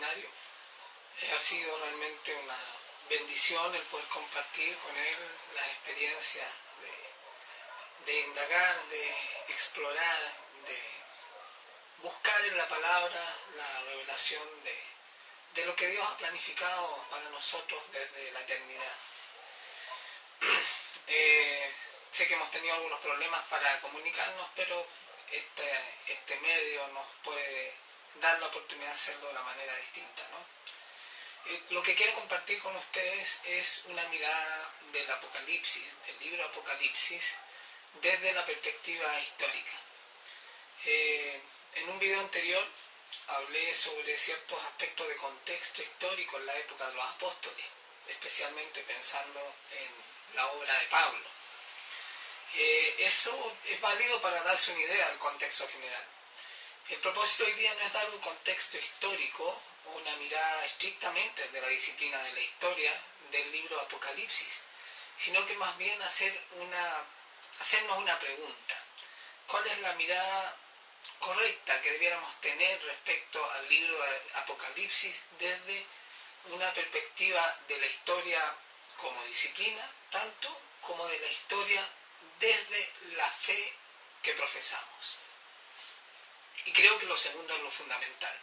seminario. Ha sido realmente una bendición el poder compartir con él las experiencias de indagar, de explorar, de buscar en la palabra la revelación de lo que Dios ha planificado para nosotros desde la eternidad. Sé que hemos tenido algunos problemas para comunicarnos, pero este medio nos puede dar la oportunidad de hacerlo de una manera distinta, ¿no? Lo que quiero compartir con ustedes es una mirada del Apocalipsis, del libro Apocalipsis, desde la perspectiva histórica. En un video anterior hablé sobre ciertos aspectos de contexto histórico en la época de los apóstoles, especialmente pensando en la obra de Pablo. Eso es válido para darse una idea del contexto general. El propósito hoy día no es dar un contexto histórico o una mirada estrictamente de la disciplina de la historia del libro Apocalipsis, sino que más bien hacernos una pregunta. ¿Cuál es la mirada correcta que debiéramos tener respecto al libro de Apocalipsis desde una perspectiva de la historia como disciplina, tanto como de la historia desde la fe que profesamos? Y creo que lo segundo es lo fundamental.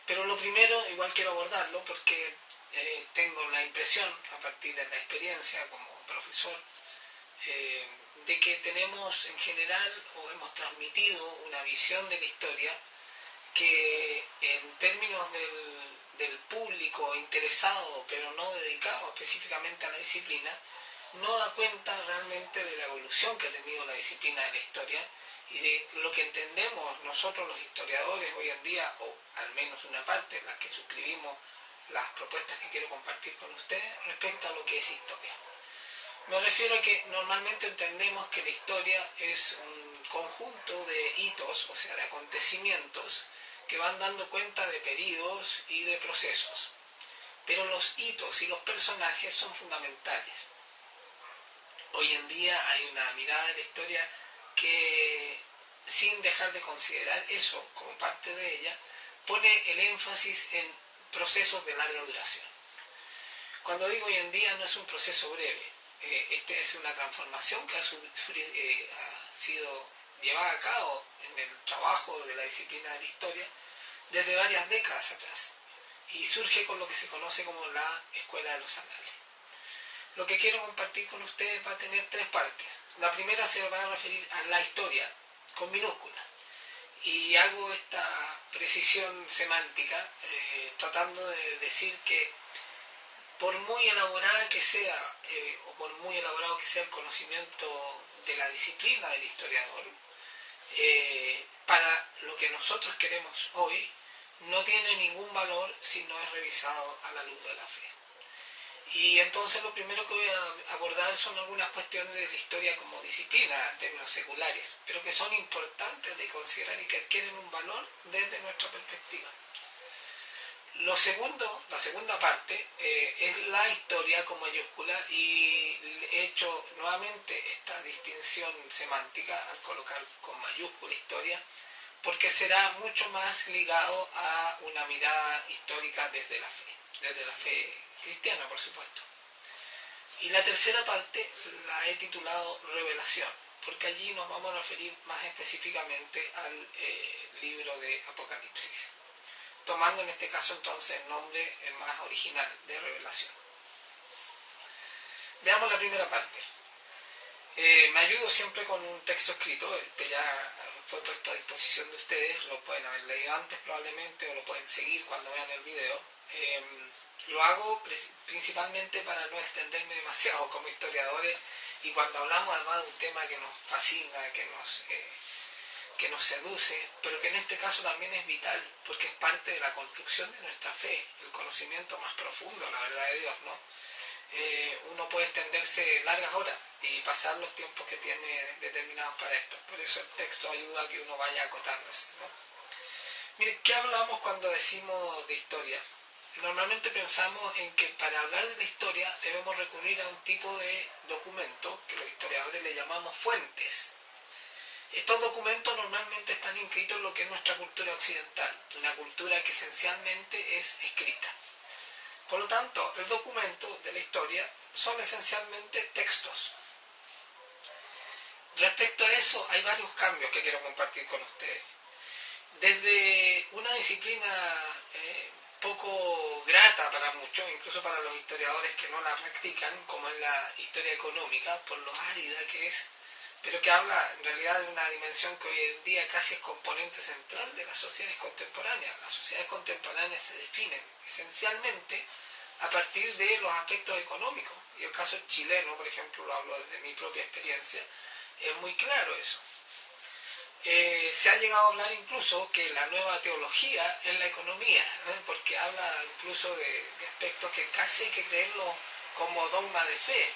Pero lo primero, igual quiero abordarlo porque tengo la impresión, a partir de la experiencia como profesor, de que tenemos en general o hemos transmitido una visión de la historia que en términos del público interesado pero no dedicado específicamente a la disciplina, no da cuenta realmente de la evolución que ha tenido la disciplina de la historia y de lo que entendemos nosotros los historiadores hoy en día, o al menos una parte, las que suscribimos las propuestas que quiero compartir con ustedes respecto a lo que es historia. Me refiero a que normalmente entendemos que la historia es un conjunto de hitos, o sea, de acontecimientos que van dando cuenta de períodos y de procesos. Pero los hitos y los personajes son fundamentales. Hoy en día hay una mirada de la historia que, sin dejar de considerar eso como parte de ella, pone el énfasis en procesos de larga duración. Cuando digo hoy en día, no es un proceso breve. Esta es una transformación que ha sido llevada a cabo en el trabajo de la disciplina de la historia desde varias décadas atrás y surge con lo que se conoce como la Escuela de los Anales. Lo que quiero compartir con ustedes va a tener tres partes. La primera se va a referir a la historia, con minúscula, y hago esta precisión semántica tratando de decir que por muy elaborada que sea, o por muy elaborado que sea el conocimiento de la disciplina del historiador, para lo que nosotros queremos hoy, no tiene ningún valor si no es revisado a la luz de la fe. Y entonces lo primero que voy a abordar son algunas cuestiones de la historia como disciplina en términos seculares, pero que son importantes de considerar y que adquieren un valor desde nuestra perspectiva. Lo segundo, la segunda parte, es la historia con mayúscula, y he hecho nuevamente esta distinción semántica al colocar con mayúscula historia, porque será mucho más ligado a una mirada histórica desde la fe cristiana, por supuesto. Y la tercera parte la he titulado Revelación, porque allí nos vamos a referir más específicamente al libro de Apocalipsis, tomando en este caso entonces el nombre más original de Revelación. Veamos la primera parte. Me ayudo siempre con un texto escrito, ya fue puesto a disposición de ustedes, lo pueden haber leído antes probablemente o lo pueden seguir cuando vean el video. Lo hago principalmente para no extenderme demasiado como historiadores, y cuando hablamos además de un tema que nos fascina, que nos seduce, pero que en este caso también es vital, porque es parte de la construcción de nuestra fe, el conocimiento más profundo, la verdad de Dios, ¿no? Uno puede extenderse largas horas y pasar los tiempos que tiene determinados para esto. Por eso el texto ayuda a que uno vaya acotándose, ¿no? Mire, ¿qué hablamos cuando decimos de historia? Normalmente pensamos en que para hablar de la historia debemos recurrir a un tipo de documento que los historiadores le llamamos fuentes. Estos documentos normalmente están inscritos en lo que es nuestra cultura occidental, una cultura que esencialmente es escrita. Por lo tanto, el documento de la historia son esencialmente textos. Respecto a eso, hay varios cambios que quiero compartir con ustedes. Desde una disciplina poco grata para muchos, incluso para los historiadores que no la practican, como es la historia económica, por lo árida que es, pero que habla en realidad de una dimensión que hoy en día casi es componente central de las sociedades contemporáneas. Las sociedades contemporáneas se definen esencialmente a partir de los aspectos económicos. Y el caso chileno, por ejemplo, lo hablo desde mi propia experiencia, es muy claro eso. Se ha llegado a hablar incluso que la nueva teología es la economía, porque habla incluso de aspectos que casi hay que creerlo como dogma de fe,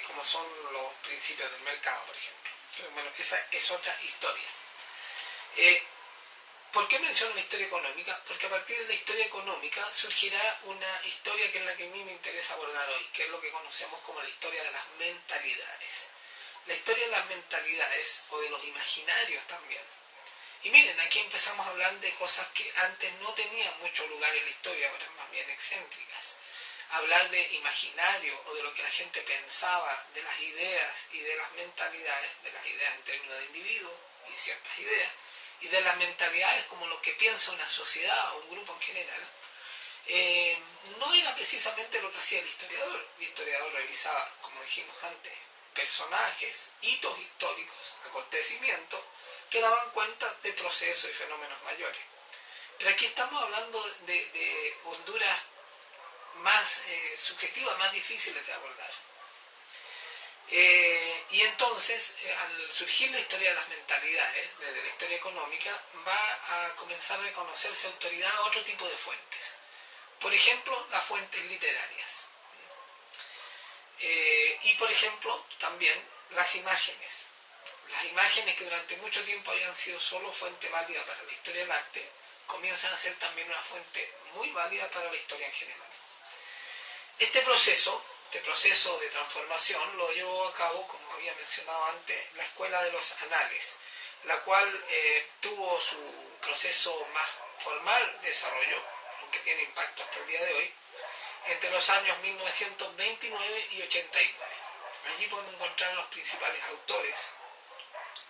como son los principios del mercado, por ejemplo. Pero bueno, esa es otra historia. ¿Por qué menciono la historia económica? Porque a partir de la historia económica surgirá una historia que es la que a mí me interesa abordar hoy, que es lo que conocemos como la historia de las mentalidades. La historia de las mentalidades, o de los imaginarios también. Y miren, aquí empezamos a hablar de cosas que antes no tenían mucho lugar en la historia, ahora más bien excéntricas. Hablar de imaginario, o de lo que la gente pensaba, de las ideas y de las mentalidades, de las ideas en términos de individuos y ciertas ideas, y de las mentalidades como lo que piensa una sociedad o un grupo en general, no era precisamente lo que hacía el historiador. El historiador revisaba, como dijimos antes, personajes, hitos históricos, acontecimientos que daban cuenta de procesos y fenómenos mayores. Pero aquí estamos hablando de honduras más subjetivas, más difíciles de abordar. Y entonces, al surgir la historia de las mentalidades, desde la historia económica, va a comenzar a reconocerse autoridad a otro tipo de fuentes. Por ejemplo, las fuentes literarias. Y por ejemplo, también las imágenes. Las imágenes que durante mucho tiempo habían sido solo fuente válida para la historia del arte, comienzan a ser también una fuente muy válida para la historia en general. Este proceso de transformación lo llevó a cabo, como había mencionado antes, la Escuela de los Anales, la cual tuvo su proceso más formal de desarrollo, aunque tiene impacto hasta el día de hoy, entre los años 1929 y 89. Allí podemos encontrar los principales autores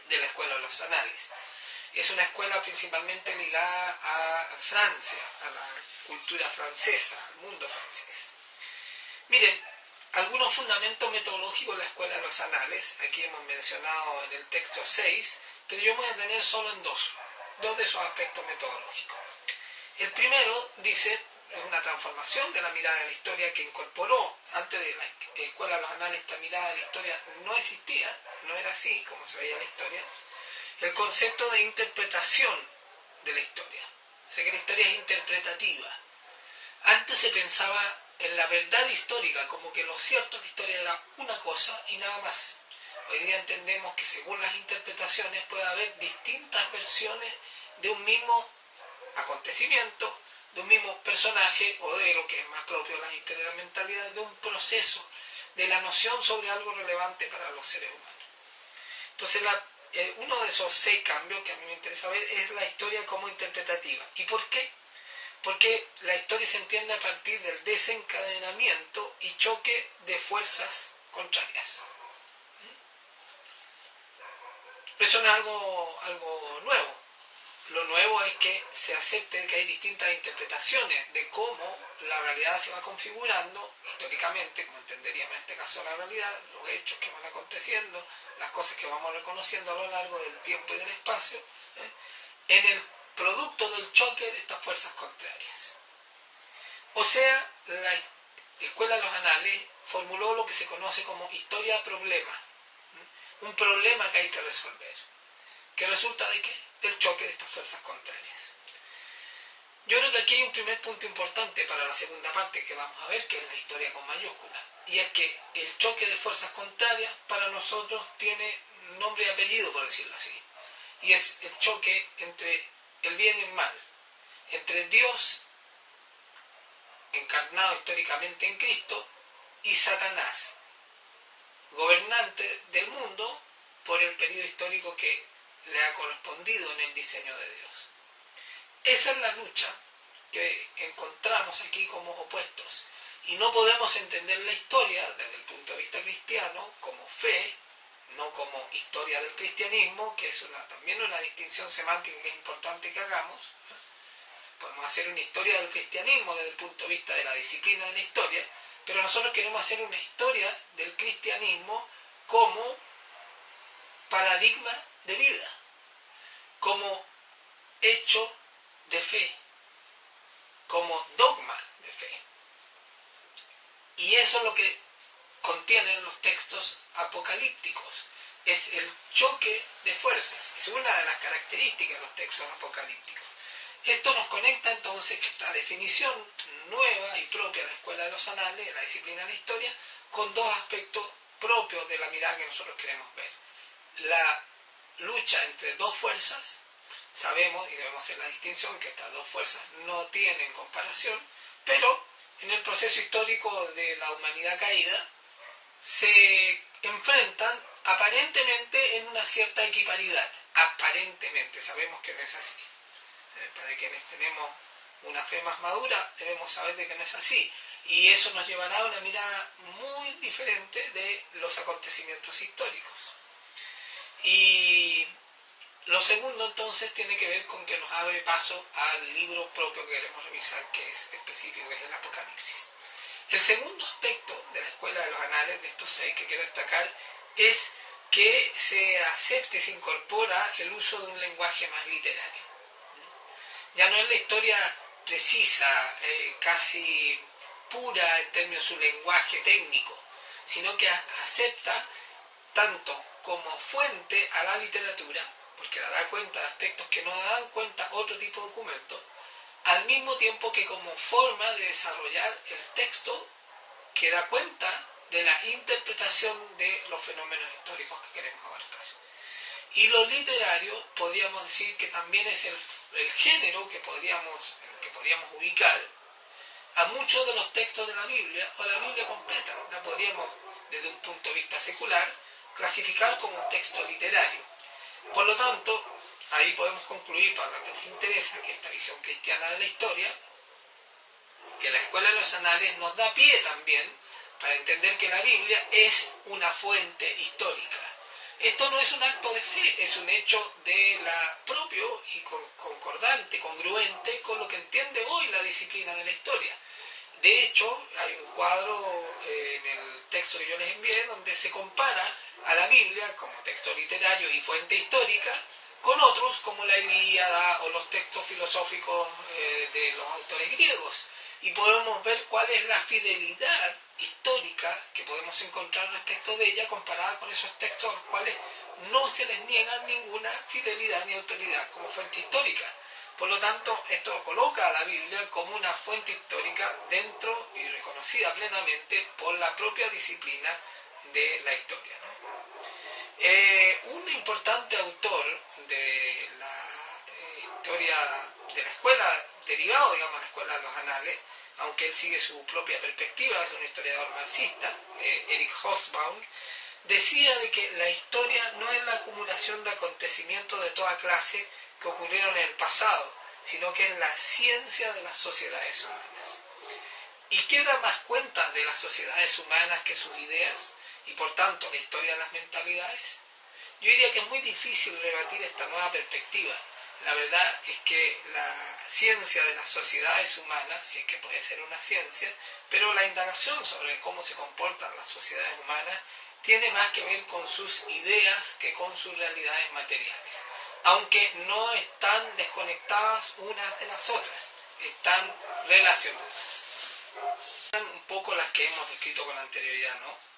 de la Escuela de los Anales. Es una escuela principalmente ligada a Francia, a la cultura francesa, al mundo francés. Miren, algunos fundamentos metodológicos de la Escuela de los Anales, aquí hemos mencionado en el texto 6, pero yo me voy a detener solo en dos de esos aspectos metodológicos. El primero dice, es una transformación de la mirada de la historia que incorporó, antes de la Escuela de los Anales, esta mirada de la historia no existía, no era así como se veía la historia, el concepto de interpretación de la historia. O sea que la historia es interpretativa. Antes se pensaba en la verdad histórica, como que lo cierto en la historia era una cosa y nada más. Hoy día entendemos que según las interpretaciones puede haber distintas versiones de un mismo acontecimiento, de un mismo personaje, o de lo que es más propio de las historias de la mentalidad, de un proceso, de la noción sobre algo relevante para los seres humanos. Entonces, uno de esos 6 cambios que a mí me interesa ver es la historia como interpretativa. ¿Y por qué? Porque la historia se entiende a partir del desencadenamiento y choque de fuerzas contrarias. Eso no es algo nuevo. Lo nuevo es que se acepte que hay distintas interpretaciones de cómo la realidad se va configurando históricamente, como entenderíamos en este caso la realidad, los hechos que van aconteciendo, las cosas que vamos reconociendo a lo largo del tiempo y del espacio, en el producto del choque de estas fuerzas contrarias. O sea, la Escuela de los Anales formuló lo que se conoce como historia-problema, un problema que hay que resolver, que resulta de ¿qué? Del choque de estas fuerzas contrarias. Yo creo que aquí hay un primer punto importante para la segunda parte que vamos a ver, que es la historia con mayúscula, y es que el choque de fuerzas contrarias para nosotros tiene nombre y apellido, por decirlo así, y es el choque entre el bien y el mal, entre Dios, encarnado históricamente en Cristo, y Satanás, gobernante del mundo, por el periodo histórico que le ha correspondido en el diseño de Dios. Esa es la lucha que encontramos aquí como opuestos. Y no podemos entender la historia desde el punto de vista cristiano como fe, no como historia del cristianismo, que es también una distinción semántica que es importante que hagamos. Podemos hacer una historia del cristianismo desde el punto de vista de la disciplina de la historia, pero nosotros queremos hacer una historia del cristianismo como paradigma de vida, como hecho de fe, como dogma de fe. Y eso es lo que contienen los textos apocalípticos. Es el choque de fuerzas. Es una de las características de los textos apocalípticos. Esto nos conecta entonces esta definición nueva y propia de la Escuela de los Anales, de la disciplina de la historia, con dos aspectos propios de la mirada que nosotros queremos ver. La lucha entre dos fuerzas, sabemos y debemos hacer la distinción que estas dos fuerzas no tienen comparación, pero en el proceso histórico de la humanidad caída se enfrentan aparentemente en una cierta equiparidad. Aparentemente, sabemos que no es así. Para quienes tenemos una fe más madura, debemos saber de que no es así. Y eso nos llevará a una mirada muy diferente de los acontecimientos históricos. Y lo segundo entonces tiene que ver con que nos abre paso al libro propio que queremos revisar, que es específico, que es el Apocalipsis. El segundo aspecto de la Escuela de los Anales, de estos 6 que quiero destacar, es que se acepte, se incorpora el uso de un lenguaje más literario. Ya no es la historia precisa, casi pura en términos de su lenguaje técnico, sino que acepta tanto como fuente a la literatura, porque dará cuenta de aspectos que no dan cuenta otro tipo de documentos, al mismo tiempo que como forma de desarrollar el texto que da cuenta de la interpretación de los fenómenos históricos que queremos abarcar. Y lo literario podríamos decir que también es el género que podríamos ubicar a muchos de los textos de la Biblia, o la Biblia completa. La podríamos, desde un punto de vista secular, clasificar como un texto literario. Por lo tanto, ahí podemos concluir, para lo que nos interesa, que esta visión cristiana de la historia, que la Escuela de los Anales nos da pie también para entender que la Biblia es una fuente histórica. Esto no es un acto de fe, es un hecho de la propio y concordante, congruente con lo que entiende hoy la disciplina de la historia. De hecho, hay un cuadro en el texto que yo les envié donde se compara a la Biblia como texto literario y fuente histórica con otros como la Ilíada o los textos filosóficos de los autores griegos. Y podemos ver cuál es la fidelidad histórica que podemos encontrar respecto de ella comparada con esos textos a los cuales no se les niega ninguna fidelidad ni autoridad como fuente histórica. Por lo tanto, esto coloca a la Biblia como una fuente histórica dentro y reconocida plenamente por la propia disciplina de la historia, ¿no? Un importante autor de la historia de la escuela, derivado, digamos, de la Escuela de los Anales, aunque él sigue su propia perspectiva, es un historiador marxista, Eric Hobsbawm, decía de que la historia no es la acumulación de acontecimientos de toda clase que ocurrieron en el pasado, sino que es la ciencia de las sociedades humanas. ¿Y qué da más cuenta de las sociedades humanas que sus ideas, y por tanto la historia de las mentalidades? Yo diría que es muy difícil rebatir esta nueva perspectiva. La verdad es que la ciencia de las sociedades humanas, si es que puede ser una ciencia, pero la indagación sobre cómo se comportan las sociedades humanas tiene más que ver con sus ideas que con sus realidades materiales. Aunque no están desconectadas unas de las otras, están relacionadas. Son un poco las que hemos descrito con anterioridad, ¿no?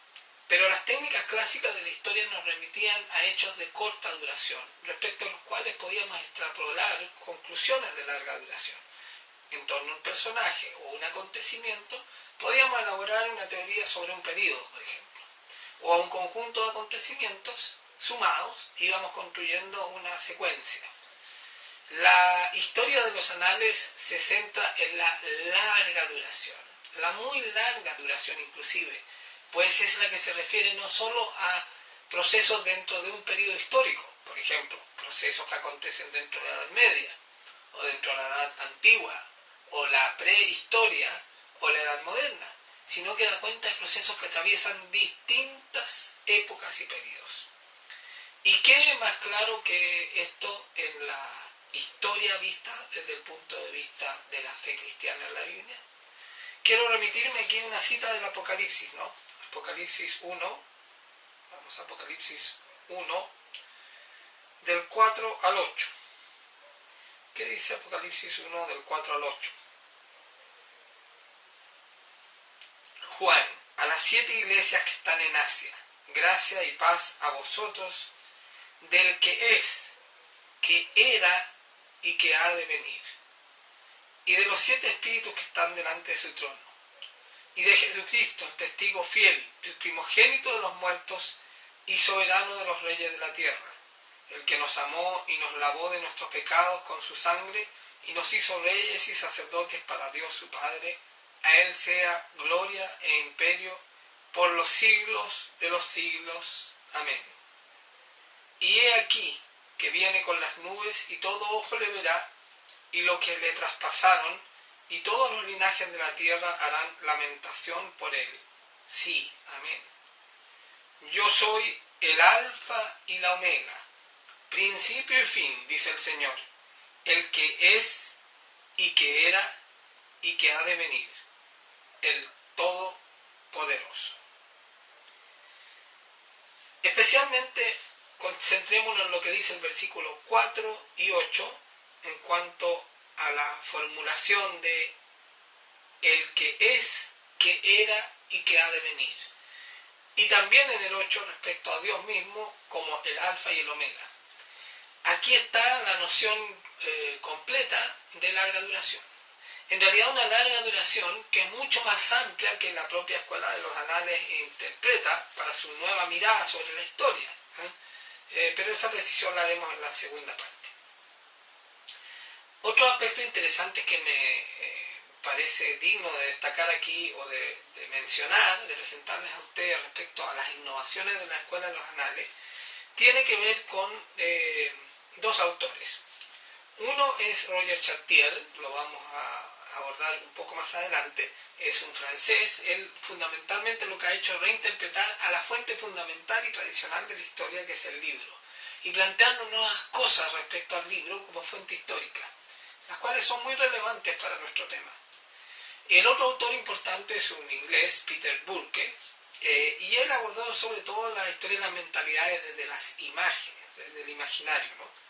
Pero las técnicas clásicas de la historia nos remitían a hechos de corta duración, respecto a los cuales podíamos extrapolar conclusiones de larga duración. En torno a un personaje o un acontecimiento, podíamos elaborar una teoría sobre un periodo, por ejemplo, o a un conjunto de acontecimientos sumados, íbamos construyendo una secuencia. La historia de los anales se centra en la larga duración, la muy larga duración inclusive, pues es la que se refiere no solo a procesos dentro de un periodo histórico, por ejemplo, procesos que acontecen dentro de la Edad Media, o dentro de la Edad Antigua, o la prehistoria, o la Edad Moderna, sino que da cuenta de procesos que atraviesan distintas épocas y periodos. ¿Y qué más claro que esto en la historia vista desde el punto de vista de la fe cristiana en la Biblia? Quiero remitirme aquí a una cita del Apocalipsis, ¿no? Apocalipsis 1, vamos a Apocalipsis 1, del 4 al 8. ¿Qué dice Apocalipsis 1, del 4 al 8? Juan, a las 7 iglesias que están en Asia, gracia y paz a vosotros, del que es, que era y que ha de venir, y de los 7 espíritus que están delante de su trono, y de Jesucristo, el testigo fiel, el primogénito de los muertos y soberano de los reyes de la tierra, el que nos amó y nos lavó de nuestros pecados con su sangre y nos hizo reyes y sacerdotes para Dios su Padre. A él sea gloria e imperio por los siglos de los siglos. Amén. Y he aquí que viene con las nubes, y todo ojo le verá, y lo que le traspasaron, y todos los linajes de la tierra harán lamentación por él. Sí, amén. Yo soy el alfa y la omega, principio y fin, dice el Señor, el que es y que era y que ha de venir, el Todopoderoso. Especialmente concentrémonos en lo que dice el versículo 4 y 8 en cuanto a la formulación de el que es, que era y que ha de venir. Y también en el 8 respecto a Dios mismo como el alfa y el omega. Aquí está la noción completa de larga duración. En realidad una larga duración que es mucho más amplia que la propia Escuela de los Anales interpreta para su nueva mirada sobre la historia. Pero esa precisión la haremos en la segunda parte. Otro aspecto interesante que me parece digno de destacar aquí o de mencionar, de presentarles a ustedes respecto a las innovaciones de la Escuela de los Anales, tiene que ver con dos autores. Uno es Roger Chartier, lo vamos a abordar un poco más adelante, es un francés. Él fundamentalmente lo que ha hecho es reinterpretar a la fuente fundamental y tradicional de la historia, que es el libro, y plantearnos nuevas cosas respecto al libro como fuente histórica, las cuales son muy relevantes para nuestro tema. El otro autor importante es un inglés, Peter Burke, y él abordó sobre todo la historia de las mentalidades desde las imágenes, desde el imaginario, ¿no?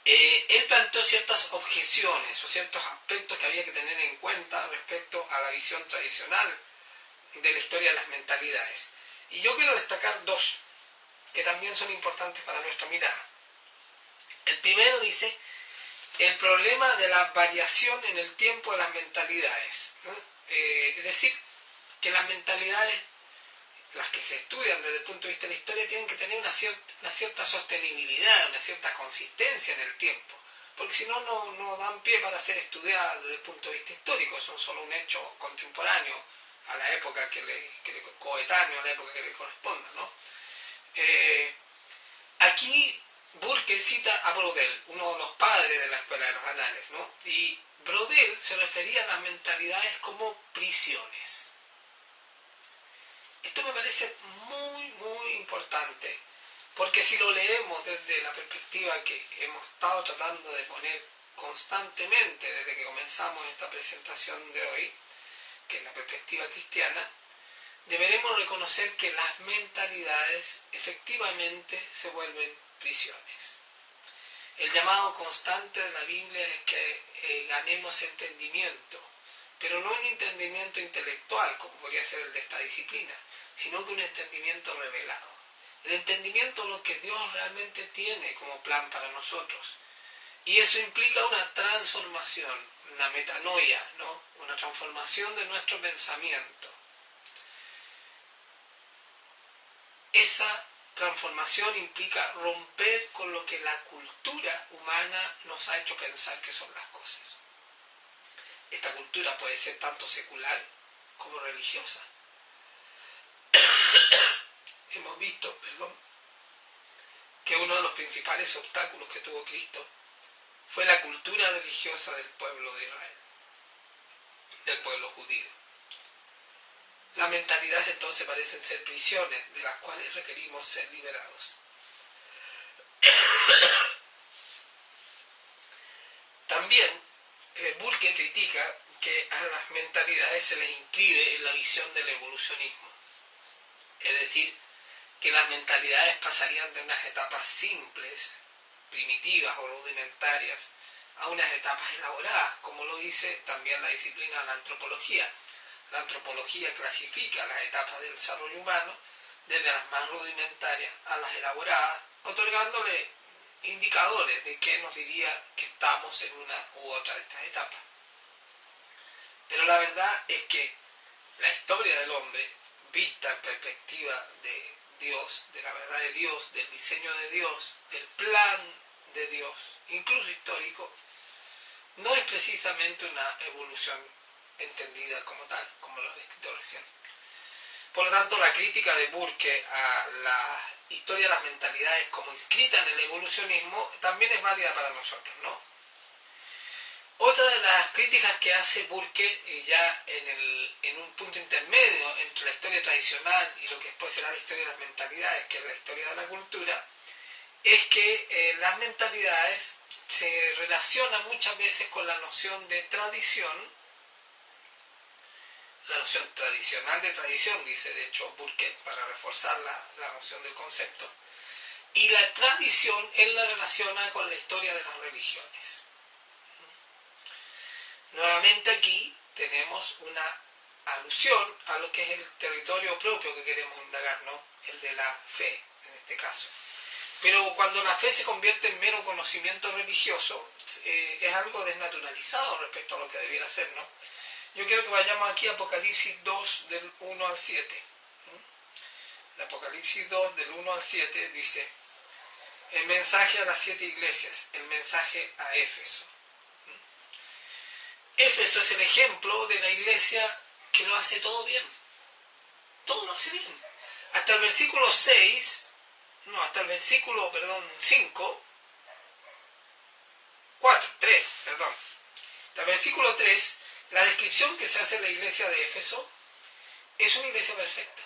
Él planteó ciertas objeciones o ciertos aspectos que había que tener en cuenta respecto a la visión tradicional de la historia de las mentalidades. Y yo quiero destacar dos, que también son importantes para nuestra mirada. El primero dice, el problema de la variación en el tiempo de las mentalidades, ¿no? Es decir, que las mentalidades, las que se estudian desde el punto de vista de la historia, tienen que tener una cierta sostenibilidad, una cierta consistencia en el tiempo, porque si no, no dan pie para ser estudiadas desde el punto de vista histórico, son solo un hecho contemporáneo a la época coetáneo, a la época que le corresponda, ¿no? Aquí Burke cita a Brodel, uno de los padres de la Escuela de los Anales, ¿no? Y Brodel se refería a las mentalidades como prisiones. Esto me parece muy, muy importante, porque si lo leemos desde la perspectiva que hemos estado tratando de poner constantemente desde que comenzamos esta presentación de hoy, que es la perspectiva cristiana, deberemos reconocer que las mentalidades efectivamente se vuelven prisiones. El llamado constante de la Biblia es que ganemos entendimiento, pero no un entendimiento intelectual, como podría ser el de esta disciplina, sino que un entendimiento revelado. El entendimiento de lo que Dios realmente tiene como plan para nosotros. Y eso implica una transformación, una metanoia, ¿no? Una transformación de nuestro pensamiento. Esa transformación implica romper con lo que la cultura humana nos ha hecho pensar que son las cosas. Esta cultura puede ser tanto secular como religiosa. hemos visto, que uno de los principales obstáculos que tuvo Cristo fue la cultura religiosa del pueblo de Israel, del pueblo judío. Las mentalidades entonces parecen ser prisiones de las cuales requerimos ser liberados. También Burke critica que a las mentalidades se les inscribe en la visión del evolucionismo. Es decir, que las mentalidades pasarían de unas etapas simples, primitivas o rudimentarias, a unas etapas elaboradas, como lo dice también la disciplina de la antropología. La antropología clasifica las etapas del desarrollo humano desde las más rudimentarias a las elaboradas, otorgándole indicadores de qué nos diría que estamos en una u otra de estas etapas. Pero la verdad es que la historia del hombre, vista en perspectiva de Dios, de la verdad de Dios, del diseño de Dios, del plan de Dios, incluso histórico, no es precisamente una evolución entendida como tal, como lo he descrito recién. Por lo tanto, la crítica de Burke a la historia de las mentalidades como inscrita en el evolucionismo también es válida para nosotros, ¿no? Otra de las críticas que hace Burke, ya en un punto intermedio entre la historia tradicional y lo que después será la historia de las mentalidades, que es la historia de la cultura, es que las mentalidades se relacionan muchas veces con la noción de tradición, la noción tradicional de tradición, dice de hecho Burke, para reforzar la noción del concepto, y la tradición él la relaciona con la historia de las religiones. Nuevamente aquí tenemos una alusión a lo que es el territorio propio que queremos indagar, ¿no? El de la fe, en este caso. Pero cuando la fe se convierte en mero conocimiento religioso, es algo desnaturalizado respecto a lo que debiera ser, ¿no? Yo quiero que vayamos aquí a Apocalipsis 2, del 1 al 7. En Apocalipsis 2, del 1 al 7, dice: el mensaje a las 7 iglesias, el mensaje a Éfeso. Éfeso es el ejemplo de la iglesia que lo hace todo bien. Todo lo hace bien. Hasta el versículo 6, no, hasta el versículo, 5, 4, 3, perdón. Hasta el versículo 3, la descripción que se hace de la iglesia de Éfeso es una iglesia perfecta.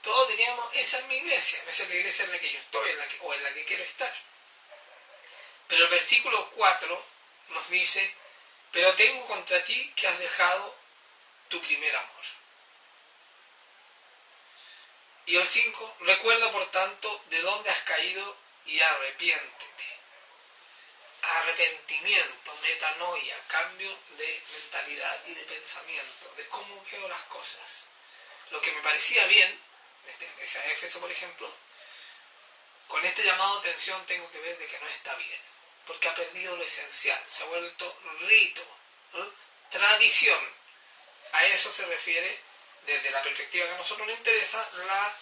Todos diríamos, esa es mi iglesia, esa es la iglesia en la que yo estoy, o en la que quiero estar. Pero el versículo 4 nos dice: pero tengo contra ti que has dejado tu primer amor. Y el 5, recuerda por tanto de dónde has caído y arrepiéntete. Arrepentimiento, metanoia, cambio de mentalidad y de pensamiento, de cómo veo las cosas. Lo que me parecía bien, esta iglesia de Éfeso por ejemplo, con este llamado de atención tengo que ver de que no está bien, porque ha perdido lo esencial, se ha vuelto rito, tradición. A eso se refiere, desde la perspectiva que a nosotros nos interesa, la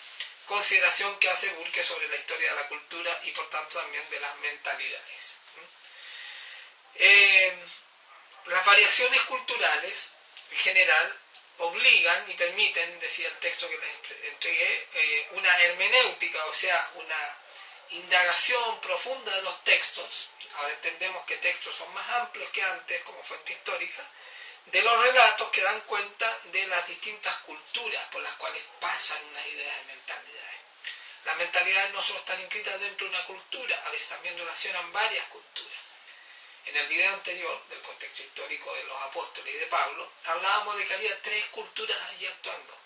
consideración que hace Burke sobre la historia de la cultura y por tanto también de las mentalidades. Las variaciones culturales, en general, obligan y permiten, decía el texto que les entregué, una hermenéutica, o sea, una indagación profunda de los textos. Ahora entendemos que textos son más amplios que antes como fuente histórica, de los relatos que dan cuenta de las distintas culturas por las cuales pasan unas ideas y mentalidades. Las mentalidades no solo están inscritas dentro de una cultura, a veces también relacionan varias culturas. En el video anterior, del contexto histórico de los apóstoles y de Pablo, hablábamos de que había 3 culturas allí actuando.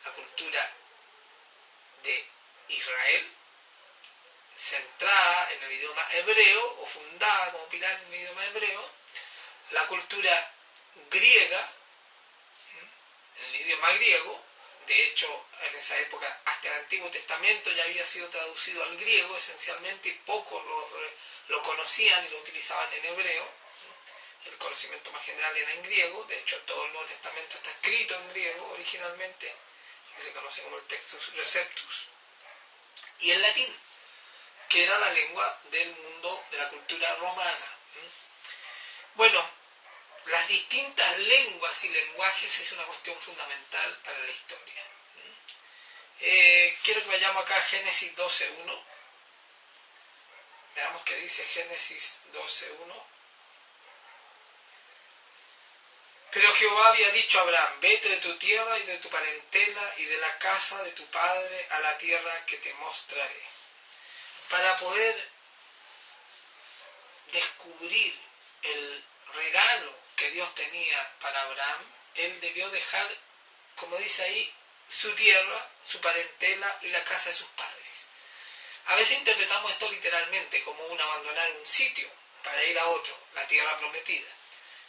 La cultura de Israel, centrada en el idioma hebreo, o fundada como pilar en el idioma hebreo, la cultura griega, en el idioma griego. De hecho, en esa época, hasta el Antiguo Testamento ya había sido traducido al griego esencialmente, y pocos lo conocían y lo utilizaban en hebreo. El conocimiento más general era en griego. De hecho, todo el Nuevo Testamento está escrito en griego originalmente, que se conoce como el Textus Receptus, y en latín, que era la lengua del mundo de la cultura romana. Bueno, las distintas lenguas y lenguajes es una cuestión fundamental para la historia. Quiero que vayamos acá a Génesis 12.1. Veamos qué dice Génesis 12.1. Pero Jehová había dicho a Abraham, vete de tu tierra y de tu parentela y de la casa de tu padre a la tierra que te mostraré. Para poder descubrir el regalo que Dios tenía para Abraham, él debió dejar, como dice ahí, su tierra, su parentela y la casa de sus padres. A veces interpretamos esto literalmente como un abandonar un sitio para ir a otro, la tierra prometida.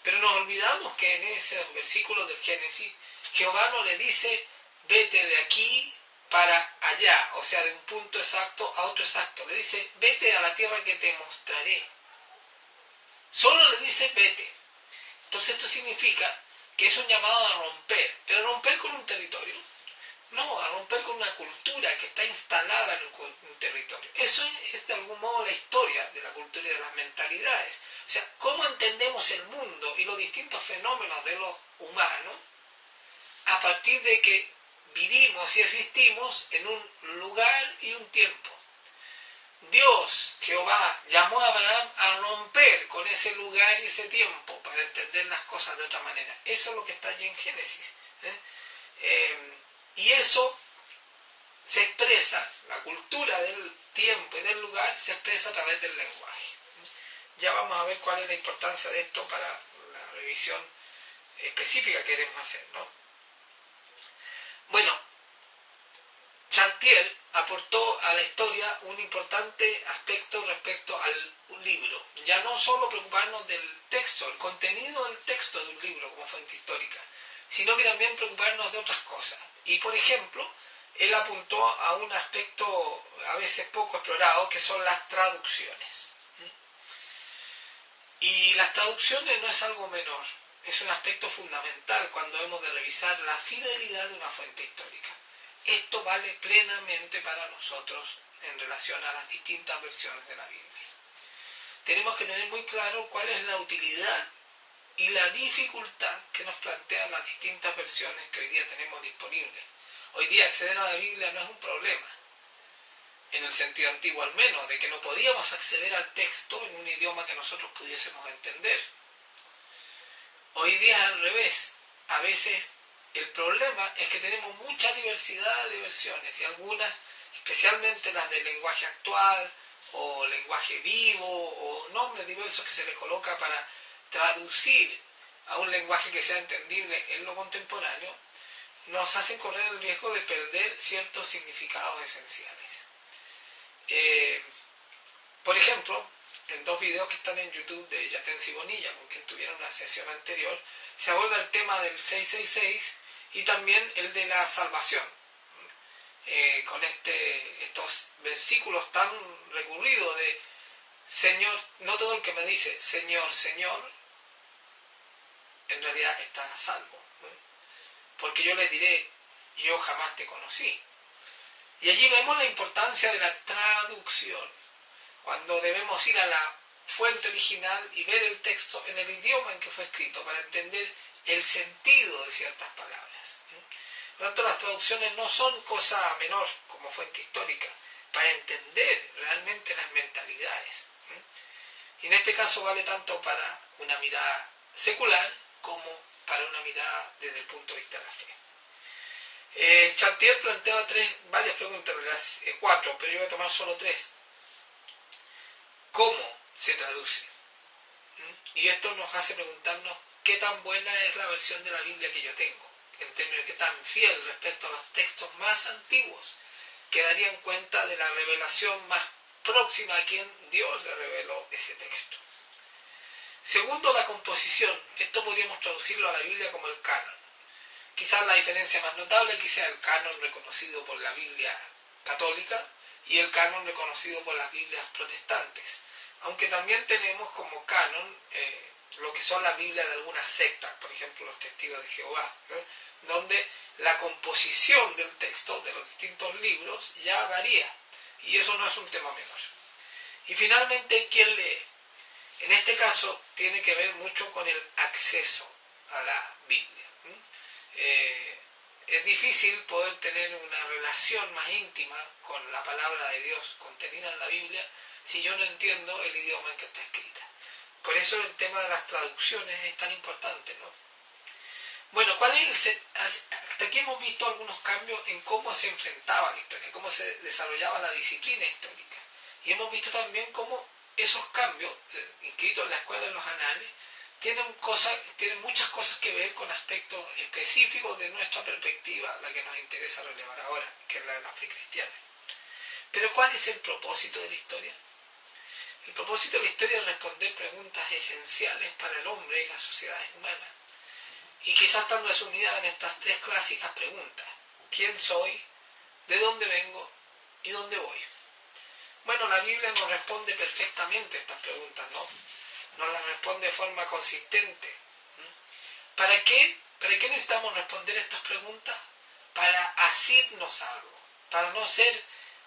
Pero nos olvidamos que en esos versículos del Génesis, Jehová no le dice, vete de aquí para allá, o sea, de un punto exacto a otro exacto. Le dice, vete a la tierra que te mostraré. Solo le dice, vete. Entonces esto significa que es un llamado a romper, pero romper con un territorio. No, a romper con una cultura que está instalada en un territorio. Eso es de algún modo la historia de la cultura y de las mentalidades. O sea, cómo entendemos el mundo y los distintos fenómenos de lo humano a partir de que vivimos y existimos en un lugar y un tiempo. Dios, Jehová, llamó a Abraham a romper con ese lugar y ese tiempo para entender las cosas de otra manera. Eso es lo que está allí en Génesis. Y eso se expresa, la cultura del tiempo y del lugar se expresa a través del lenguaje. Ya vamos a ver cuál es la importancia de esto para la revisión específica que queremos hacer, ¿no? Bueno, Chartier aportó a la historia un importante aspecto respecto al libro. Ya no solo preocuparnos del texto, el contenido del texto de un libro como fuente histórica, sino que también preocuparnos de otras cosas. Y por ejemplo, él apuntó a un aspecto a veces poco explorado, que son las traducciones. Y las traducciones no es algo menor, es un aspecto fundamental cuando hemos de revisar la fidelidad de una fuente histórica. Esto vale plenamente para nosotros en relación a las distintas versiones de la Biblia. Tenemos que tener muy claro cuál es la utilidad y la dificultad que nos plantean las distintas versiones que hoy día tenemos disponibles. Hoy día acceder a la Biblia no es un problema, en el sentido antiguo al menos, de que no podíamos acceder al texto en un idioma que nosotros pudiésemos entender. Hoy día es al revés. A veces el problema es que tenemos mucha diversidad de versiones y algunas, especialmente las del lenguaje actual o lenguaje vivo o nombres diversos que se le coloca para traducir a un lenguaje que sea entendible en lo contemporáneo, nos hacen correr el riesgo de perder ciertos significados esenciales. Por ejemplo, en dos videos que están en YouTube de Yatensi Bonilla, con quien tuvieron una sesión anterior, se aborda el tema del 666 y también el de la salvación. Con estos versículos tan recurridos de Señor, no todo el que me dice Señor, Señor, en realidad está a salvo. Porque yo le diré, yo jamás te conocí. Y allí vemos la importancia de la traducción, cuando debemos ir a la fuente original y ver el texto en el idioma en que fue escrito para entender el sentido de ciertas palabras. Por lo tanto, las traducciones no son cosa menor como fuente histórica, para entender realmente las mentalidades. Y en este caso vale tanto para una mirada secular como para una mirada desde el punto de vista de la fe. Chartier planteaba varias preguntas, cuatro, pero yo voy a tomar solo tres. ¿Cómo se traduce? Y esto nos hace preguntarnos qué tan buena es la versión de la Biblia que yo tengo, en términos de qué tan fiel respecto a los textos más antiguos, que darían cuenta de la revelación más próxima a quien Dios le reveló ese texto. Segundo, la composición. Esto podríamos traducirlo a la Biblia como el canon. Quizás la diferencia más notable aquí sea el canon reconocido por la Biblia católica y el canon reconocido por las Biblias protestantes. Aunque también tenemos como canon lo que son las Biblias de algunas sectas, por ejemplo los Testigos de Jehová, donde la composición del texto de los distintos libros ya varía, y eso no es un tema menor. Y finalmente, ¿quién lee? En este caso tiene que ver mucho con el acceso a la Biblia. es difícil poder tener una relación más íntima con la palabra de Dios contenida en la Biblia si yo no entiendo el idioma en que está escrita. Por eso el tema de las traducciones es tan importante, ¿no? Bueno, hasta aquí hemos visto algunos cambios en cómo se enfrentaba la historia, cómo se desarrollaba la disciplina histórica. Y hemos visto también cómo esos cambios, inscritos en la escuela de los anales, tienen muchas cosas que ver con aspectos específicos de nuestra perspectiva, la que nos interesa relevar ahora, que es la de la fe cristiana. Pero ¿cuál es el propósito de la historia? El propósito de la historia es responder preguntas esenciales para el hombre y las sociedades humanas. Y quizás están resumidas en estas tres clásicas preguntas. ¿Quién soy? ¿De dónde vengo? ¿Y dónde voy? Bueno, la Biblia nos responde perfectamente estas preguntas, ¿no? Nos las responde de forma consistente. ¿Para qué? ¿Para qué necesitamos responder estas preguntas? Para asirnos algo, para no ser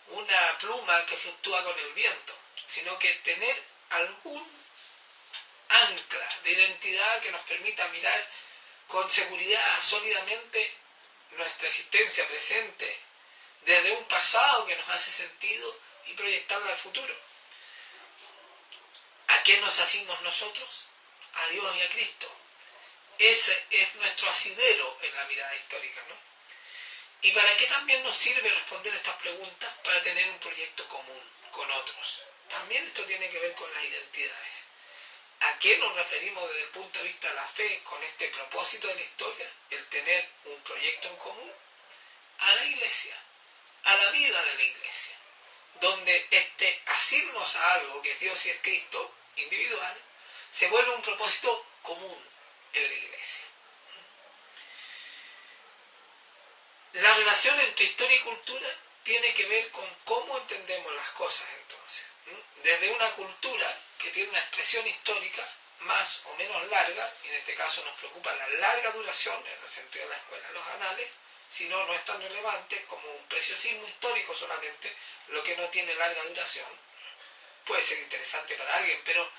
una pluma que fluctúa con el viento, sino que tener algún ancla de identidad que nos permita mirar con seguridad, sólidamente, nuestra existencia presente, desde un pasado que nos hace sentido y proyectarla al futuro. ¿A qué nos asignos nosotros? A Dios y a Cristo. Ese es nuestro asidero en la mirada histórica, ¿no? ¿Y para qué también nos sirve responder estas preguntas? Para tener un proyecto común con otros. También esto tiene que ver con las identidades. ¿A qué nos referimos desde el punto de vista de la fe con este propósito de la historia? El tener un proyecto en común. A la iglesia, a la vida de la iglesia, donde asirnos a algo que es Dios y es Cristo, individual, se vuelve un propósito común en la iglesia. La relación entre historia y cultura tiene que ver con cómo entendemos las cosas entonces. Desde una cultura que tiene una expresión histórica más o menos larga, y en este caso nos preocupa la larga duración, en el sentido de la escuela de los anales, si no, no es tan relevante como un preciosismo histórico solamente, lo que no tiene larga duración. Puede ser interesante para alguien, pero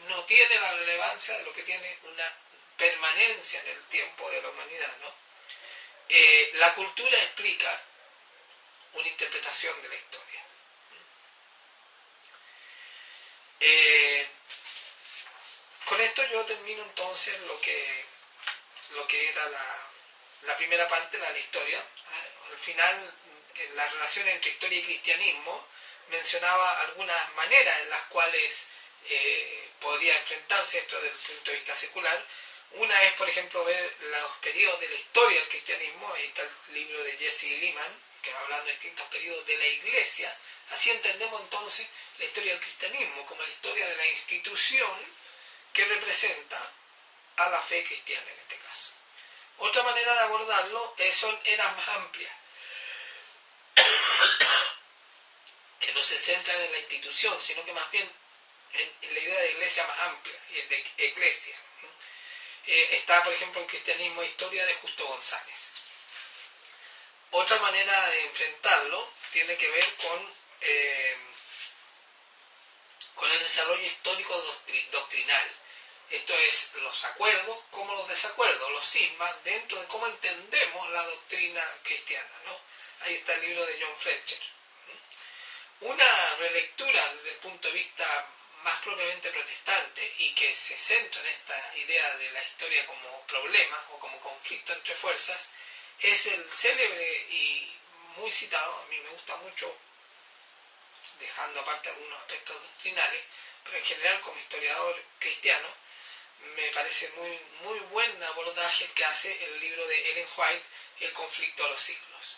no tiene la relevancia de lo que tiene una permanencia en el tiempo de la humanidad, ¿no? La cultura explica una interpretación de la historia. Con esto yo termino entonces lo que era la primera parte de la historia. Al final, en la relación entre historia y cristianismo, mencionaba algunas maneras en las cuales podría enfrentarse esto desde el punto de vista secular. Una es, por ejemplo, ver los periodos de la historia del cristianismo. Ahí está el libro de Jesse Lehman, que va hablando de distintos periodos de la Iglesia. Así entendemos entonces la historia del cristianismo como la historia de la institución que representa a la fe cristiana en este caso. Otra manera de abordarlo son eras más amplias, que no se centran en la institución, sino que más bien en la idea de iglesia más amplia, y de eclesia. Está, por ejemplo, en Cristianismo e Historia de Justo González. Otra manera de enfrentarlo tiene que ver con el desarrollo histórico doctrinal. Esto es los acuerdos como los desacuerdos, los cismas, dentro de cómo entendemos la doctrina cristiana, ¿no? Ahí está el libro de John Fletcher. Una relectura desde el punto de vista más propiamente protestante y que se centra en esta idea de la historia como problema o como conflicto entre fuerzas es el célebre y muy citado, a mí me gusta mucho, dejando aparte algunos aspectos doctrinales, pero en general como historiador cristiano me parece muy, muy buen abordaje el que hace el libro de Ellen White, El conflicto de los siglos.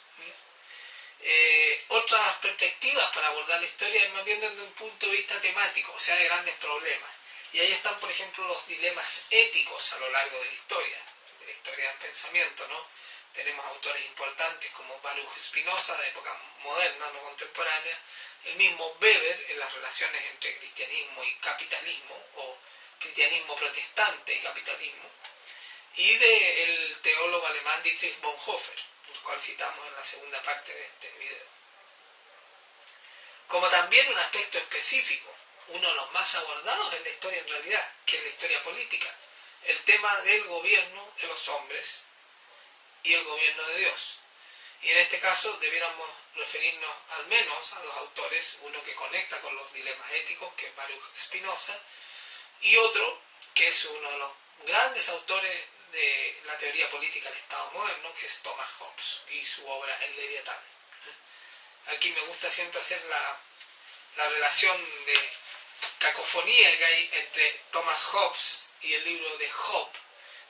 Otras perspectivas para abordar la historia es más bien desde un punto de vista temático, o sea, de grandes problemas. Y ahí están, por ejemplo, los dilemas éticos a lo largo de la historia del pensamiento, ¿no? Tenemos autores importantes como Baruch Spinoza, de época moderna, no contemporánea, el mismo Weber en las relaciones entre cristianismo y capitalismo, o cristianismo protestante y capitalismo, y del teólogo alemán Dietrich Bonhoeffer, el cual citamos en la segunda parte de este video. Como también un aspecto específico, uno de los más abordados en la historia en realidad, que es la historia política, el tema del gobierno de los hombres y el gobierno de Dios. Y en este caso debiéramos referirnos al menos a dos autores, uno que conecta con los dilemas éticos, que es Baruch Spinoza, y otro que es uno de los grandes autores de la teoría política del Estado moderno, que es Thomas Hobbes y su obra El Leviatán. Aquí me gusta siempre hacer la relación de cacofonía que hay entre Thomas Hobbes y el libro de Job,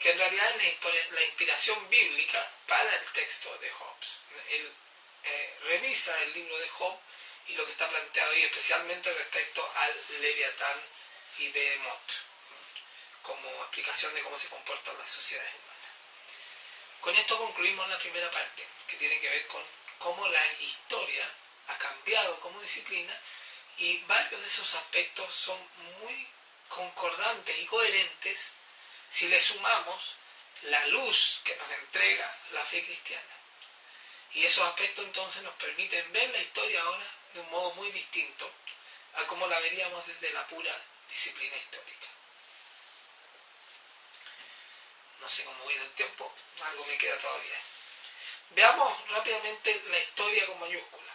que en realidad es la inspiración bíblica para el texto de Hobbes. Él revisa el libro de Job y lo que está planteado ahí, especialmente respecto al Leviatán y Behemoth, como explicación de cómo se comportan las sociedades humanas. Con esto concluimos la primera parte, que tiene que ver con cómo la historia ha cambiado como disciplina, y varios de esos aspectos son muy concordantes y coherentes si le sumamos la luz que nos entrega la fe cristiana. Y esos aspectos entonces nos permiten ver la historia ahora de un modo muy distinto a como la veríamos desde la pura disciplina histórica. No sé cómo voy en el tiempo, algo me queda todavía. Veamos rápidamente la historia con mayúscula.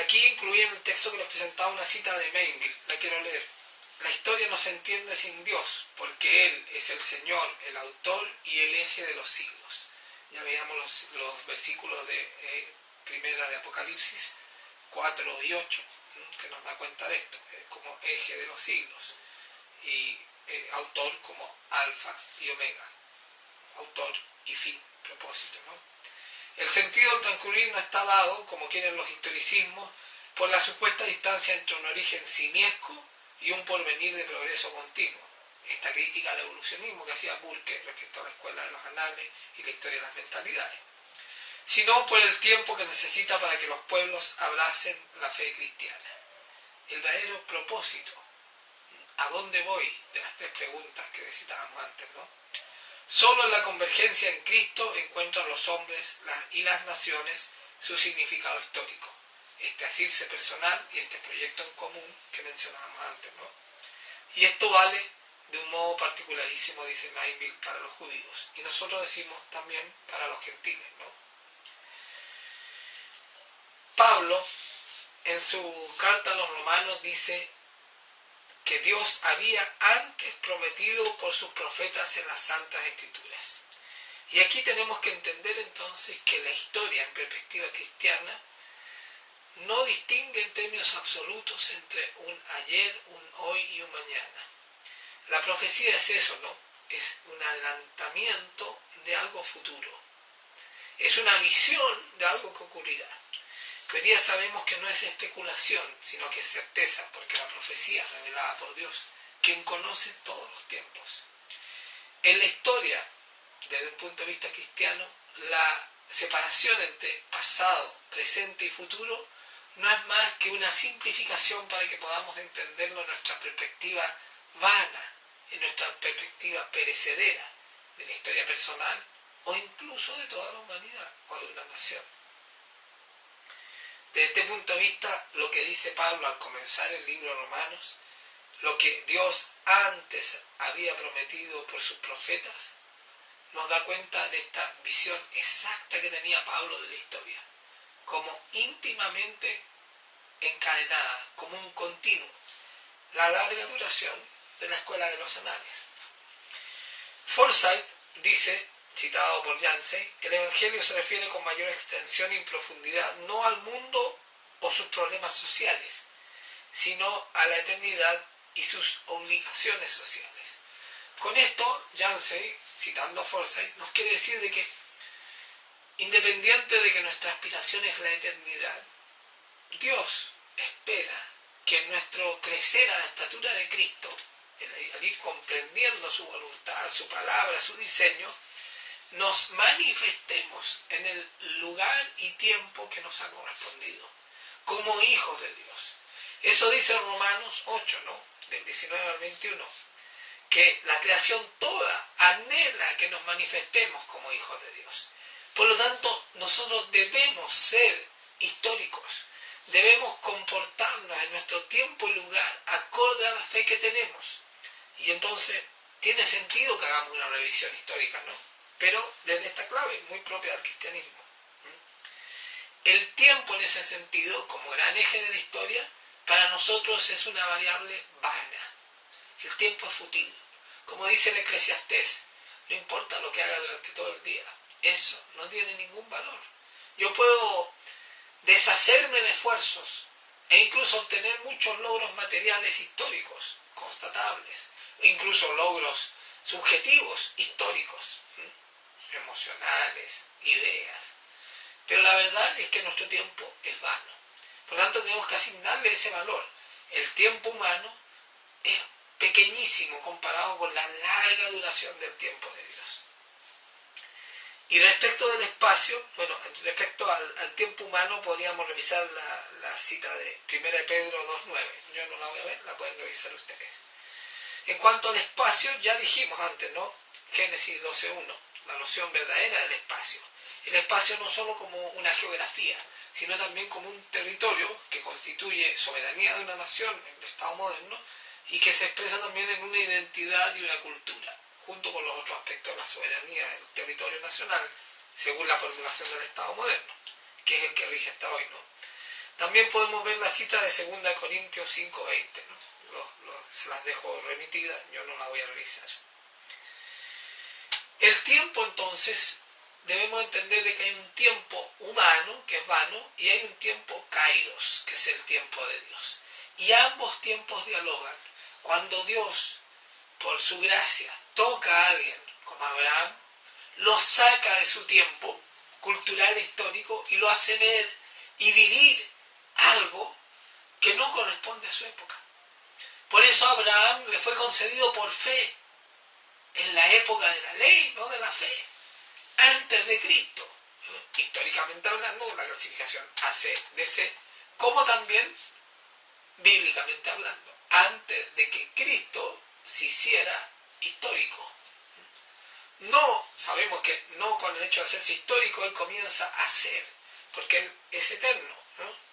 Aquí incluí en el texto que les presentaba una cita de Mainville, la quiero leer. La historia no se entiende sin Dios, porque Él es el Señor, el autor y el eje de los siglos. Ya veíamos los versículos de primera de Apocalipsis 4 y 8, que nos da cuenta de esto, como eje de los siglos, y autor como alfa y omega, autor y fin, propósito, ¿no? El sentido del transcurrir no está dado, como quieren los historicismos, por la supuesta distancia entre un origen simiesco y un porvenir de progreso continuo. Esta crítica al evolucionismo que hacía Burke respecto a la escuela de los anales y la historia de las mentalidades, sino por el tiempo que necesita para que los pueblos abracen la fe cristiana. El verdadero propósito, ¿a dónde voy?, de las tres preguntas que citábamos antes, ¿no? Solo en la convergencia en Cristo encuentran los hombres y las naciones su significado histórico. Este asirse personal y este proyecto en común que mencionábamos antes, ¿no? Y esto vale de un modo particularísimo, dice Mainville, para los judíos. Y nosotros decimos también para los gentiles, ¿no? Pablo, en su carta a los romanos, dice que Dios había antes prometido por sus profetas en las Santas Escrituras. Y aquí tenemos que entender entonces que la historia en perspectiva cristiana no distingue en términos absolutos entre un ayer, un hoy y un mañana. La profecía es eso, ¿no? Es un adelantamiento de algo futuro. Es una visión de algo que ocurrirá. Que hoy día sabemos que no es especulación, sino que es certeza, porque la profecía es revelada por Dios, quien conoce todos los tiempos. En la historia, desde un punto de vista cristiano, la separación entre pasado, presente y futuro no es más que una simplificación para que podamos entenderlo en nuestra perspectiva vana, en nuestra perspectiva perecedera de la historia personal o incluso de toda la humanidad o de una nación. Desde este punto de vista, lo que dice Pablo al comenzar el libro de Romanos, lo que Dios antes había prometido por sus profetas, nos da cuenta de esta visión exacta que tenía Pablo de la historia, como íntimamente encadenada, como un continuo, la larga duración de la escuela de los anales. Forsyth dice, citado por Yancey, el Evangelio se refiere con mayor extensión y profundidad no al mundo o sus problemas sociales, sino a la eternidad y sus obligaciones sociales. Con esto, Yancey, citando a Forsyth, nos quiere decir de que, independiente de que nuestra aspiración es la eternidad, Dios espera que en nuestro crecer a la estatura de Cristo, al ir comprendiendo su voluntad, su palabra, su diseño, nos manifestemos en el lugar y tiempo que nos ha correspondido, como hijos de Dios. Eso dice Romanos 8, ¿no? Del 19 al 21, que la creación toda anhela que nos manifestemos como hijos de Dios. Por lo tanto, nosotros debemos ser históricos, debemos comportarnos en nuestro tiempo y lugar acorde a la fe que tenemos. Y entonces, tiene sentido que hagamos una revisión histórica, ¿no? pero desde esta clave muy propia del cristianismo. El tiempo en ese sentido, como gran eje de la historia, para nosotros es una variable vana. El tiempo es fútil. Como dice el Eclesiastés, no importa lo que haga durante todo el día, eso no tiene ningún valor. Yo puedo deshacerme de esfuerzos e incluso obtener muchos logros materiales históricos, constatables, e incluso logros subjetivos, históricos, emocionales, ideas. Pero la verdad es que nuestro tiempo es vano. Por lo tanto, tenemos que asignarle ese valor. El tiempo humano es pequeñísimo comparado con la larga duración del tiempo de Dios. Y respecto del espacio, bueno, respecto al tiempo humano, podríamos revisar la cita de 1 de Pedro 2.9. Yo no la voy a ver, la pueden revisar ustedes. En cuanto al espacio, ya dijimos antes, ¿no? Génesis 12.1, la noción verdadera del espacio. El espacio no solo como una geografía, sino también como un territorio que constituye soberanía de una nación en el Estado moderno y que se expresa también en una identidad y una cultura, junto con los otros aspectos de la soberanía del territorio nacional, según la formulación del Estado moderno, que es el que rige hasta hoy, ¿no? También podemos ver la cita de 2 Corintios 5.20, ¿no? Se las dejo remitidas, yo no la voy a revisar. El tiempo, entonces, debemos entender de que hay un tiempo humano, que es vano, y hay un tiempo kairos, que es el tiempo de Dios. Y ambos tiempos dialogan. Cuando Dios, por su gracia, toca a alguien, como Abraham, lo saca de su tiempo cultural e histórico y lo hace ver y vivir algo que no corresponde a su época. Por eso a Abraham le fue concedido por fe, en la época de la ley, no de la fe, antes de Cristo, históricamente hablando, la clasificación AC-DC, como también bíblicamente hablando, antes de que Cristo se hiciera histórico. No, sabemos que no con el hecho de hacerse histórico Él comienza a ser, porque Él es eterno, ¿no?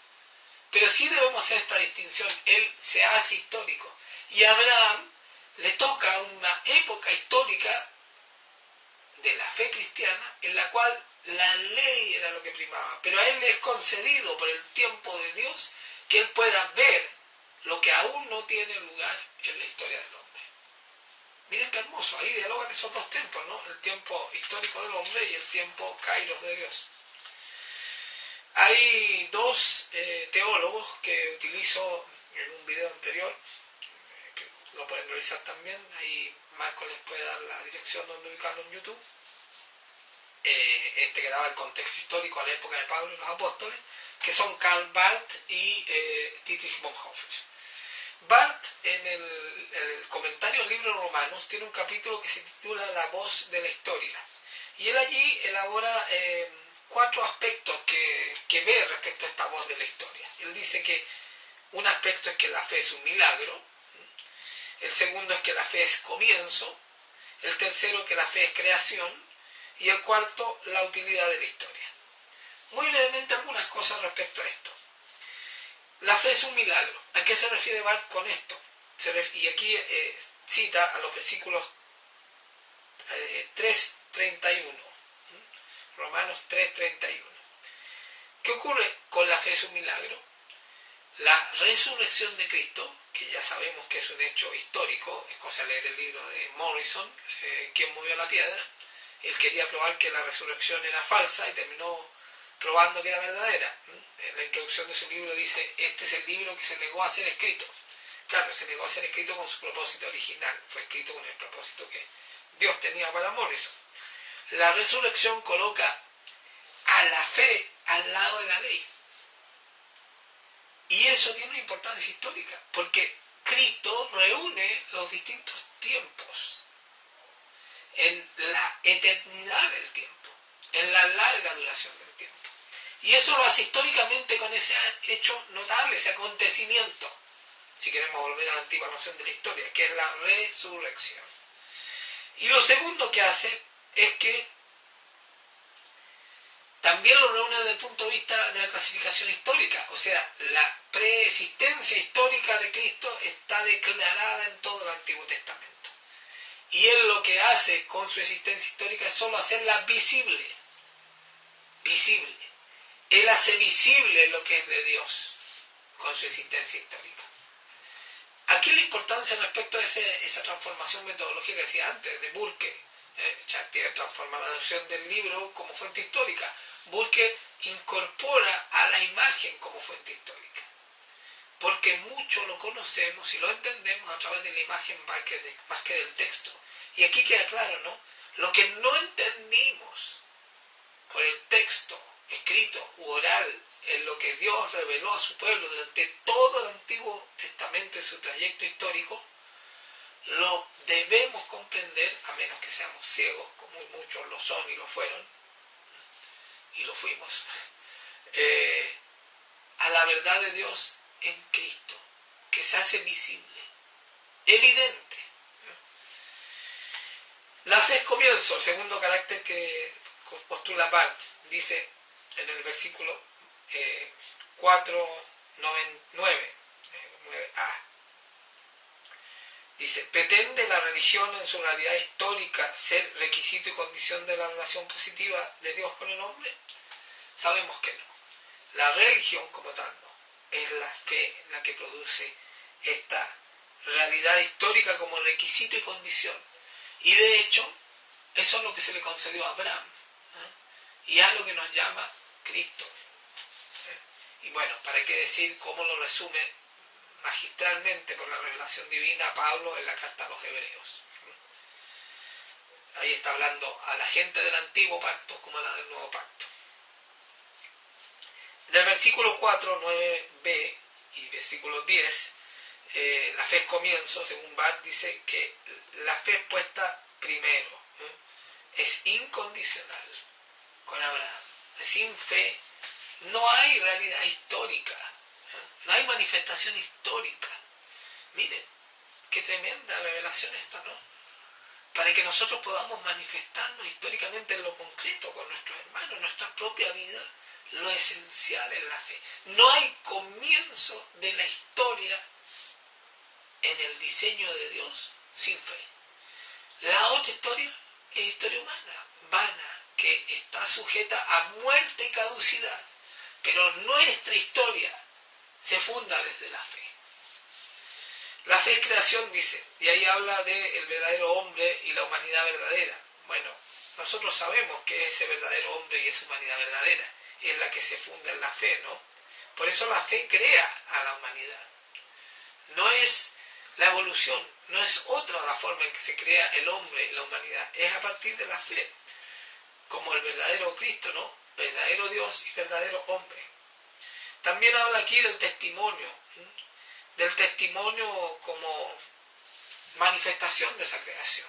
Pero sí debemos hacer esta distinción, Él se hace histórico. Y a Abraham le toca una época histórica de la fe cristiana en la cual la ley era lo que primaba, pero a Él le es concedido por el tiempo de Dios que Él pueda ver lo que aún no tiene lugar en la historia del hombre. Miren qué hermoso, ahí dialogan esos dos tiempos, ¿no? El tiempo histórico del hombre y el tiempo kairos de Dios. Hay dos teólogos que utilizo en un video anterior, que lo pueden revisar también, ahí Marco les puede dar la dirección donde ubicarlo en YouTube, que daba el contexto histórico a la época de Pablo y los apóstoles, que son Karl Barth y Dietrich Bonhoeffer. Barth, en el comentario al libro de Romanos, tiene un capítulo que se titula La voz de la historia, y él allí elabora 4 aspectos que ve respecto a esta voz de la historia. Él dice que un aspecto es que la fe es un milagro, el segundo es que la fe es comienzo, el tercero que la fe es creación, y el cuarto, la utilidad de la historia. Muy brevemente algunas cosas respecto a esto. La fe es un milagro. ¿A qué se refiere Barth con esto? Y aquí cita a los versículos 3:31. Romanos 3:31. ¿Qué ocurre con la fe es un milagro? La resurrección de Cristo, que ya sabemos que es un hecho histórico, es cosa leer el libro de Morrison, quien movió la piedra. Él quería probar que la resurrección era falsa y terminó probando que era verdadera. En la introducción de su libro dice, este es el libro que se negó a ser escrito. Claro, se negó a ser escrito con su propósito original, fue escrito con el propósito que Dios tenía para Morrison. La resurrección coloca a la fe al lado de la ley. Y eso tiene una importancia histórica, porque Cristo reúne los distintos tiempos en la eternidad del tiempo, en la larga duración del tiempo. Y eso lo hace históricamente con ese hecho notable, ese acontecimiento, si queremos volver a la antigua noción de la historia, que es la resurrección. Y lo segundo que hace es que también lo reúne desde el punto de vista de la clasificación histórica, o sea, la preexistencia histórica de Cristo está declarada en todo el Antiguo Testamento. Y Él lo que hace con su existencia histórica es solo hacerla visible. Visible. Él hace visible lo que es de Dios con su existencia histórica. Aquí la importancia respecto a esa transformación metodológica que decía antes, de Burke. Chartier transforma la noción del libro como fuente histórica. Burke incorpora a la imagen como fuente histórica. Porque mucho lo conocemos y lo entendemos a través de la imagen más que del texto. Y aquí queda claro, ¿no? Lo que no entendimos por el texto escrito u oral en lo que Dios reveló a su pueblo durante todo el Antiguo Testamento y su trayecto histórico, lo debemos comprender, a menos que seamos ciegos, como muchos lo son y lo fueron, y lo fuimos, a la verdad de Dios en Cristo, que se hace visible, evidente. La fe es comienzo, el segundo carácter que postula Barth, dice en el versículo 9a. Dice, ¿pretende la religión en su realidad histórica ser requisito y condición de la relación positiva de Dios con el hombre? Sabemos que no. La religión como tal no. Es la fe la que produce esta realidad histórica como requisito y condición. Y de hecho, eso es lo que se le concedió a Abraham. Y es lo que nos llama Cristo. Y bueno, ¿para qué decir cómo lo resume magistralmente por la revelación divina Pablo en la carta a los Hebreos? Ahí está hablando a la gente del antiguo pacto como a la del nuevo pacto. En el versículo 4, 9b y versículo 10, la fe es comienzo, según Barth, dice que la fe es puesta primero, es incondicional con Abraham. Sin fe no hay realidad histórica, no hay manifestación histórica. Miren, qué tremenda revelación esta, ¿no? Para que nosotros podamos manifestarnos históricamente en lo concreto con nuestros hermanos, en nuestra propia vida, lo esencial es la fe. No hay comienzo de la historia en el diseño de Dios sin fe. La otra historia es historia humana, vana, que está sujeta a muerte y caducidad. Pero nuestra historia se funda desde la fe. La fe es creación, dice, y ahí habla del verdadero hombre y la humanidad verdadera. Bueno, nosotros sabemos que ese verdadero hombre y esa humanidad verdadera es la que se funda en la fe, ¿no? Por eso la fe crea a la humanidad. No es la evolución, no es otra la forma en que se crea el hombre y la humanidad, es a partir de la fe, como el verdadero Cristo, ¿no? Verdadero Dios y verdadero hombre. También habla aquí del testimonio como manifestación de esa creación,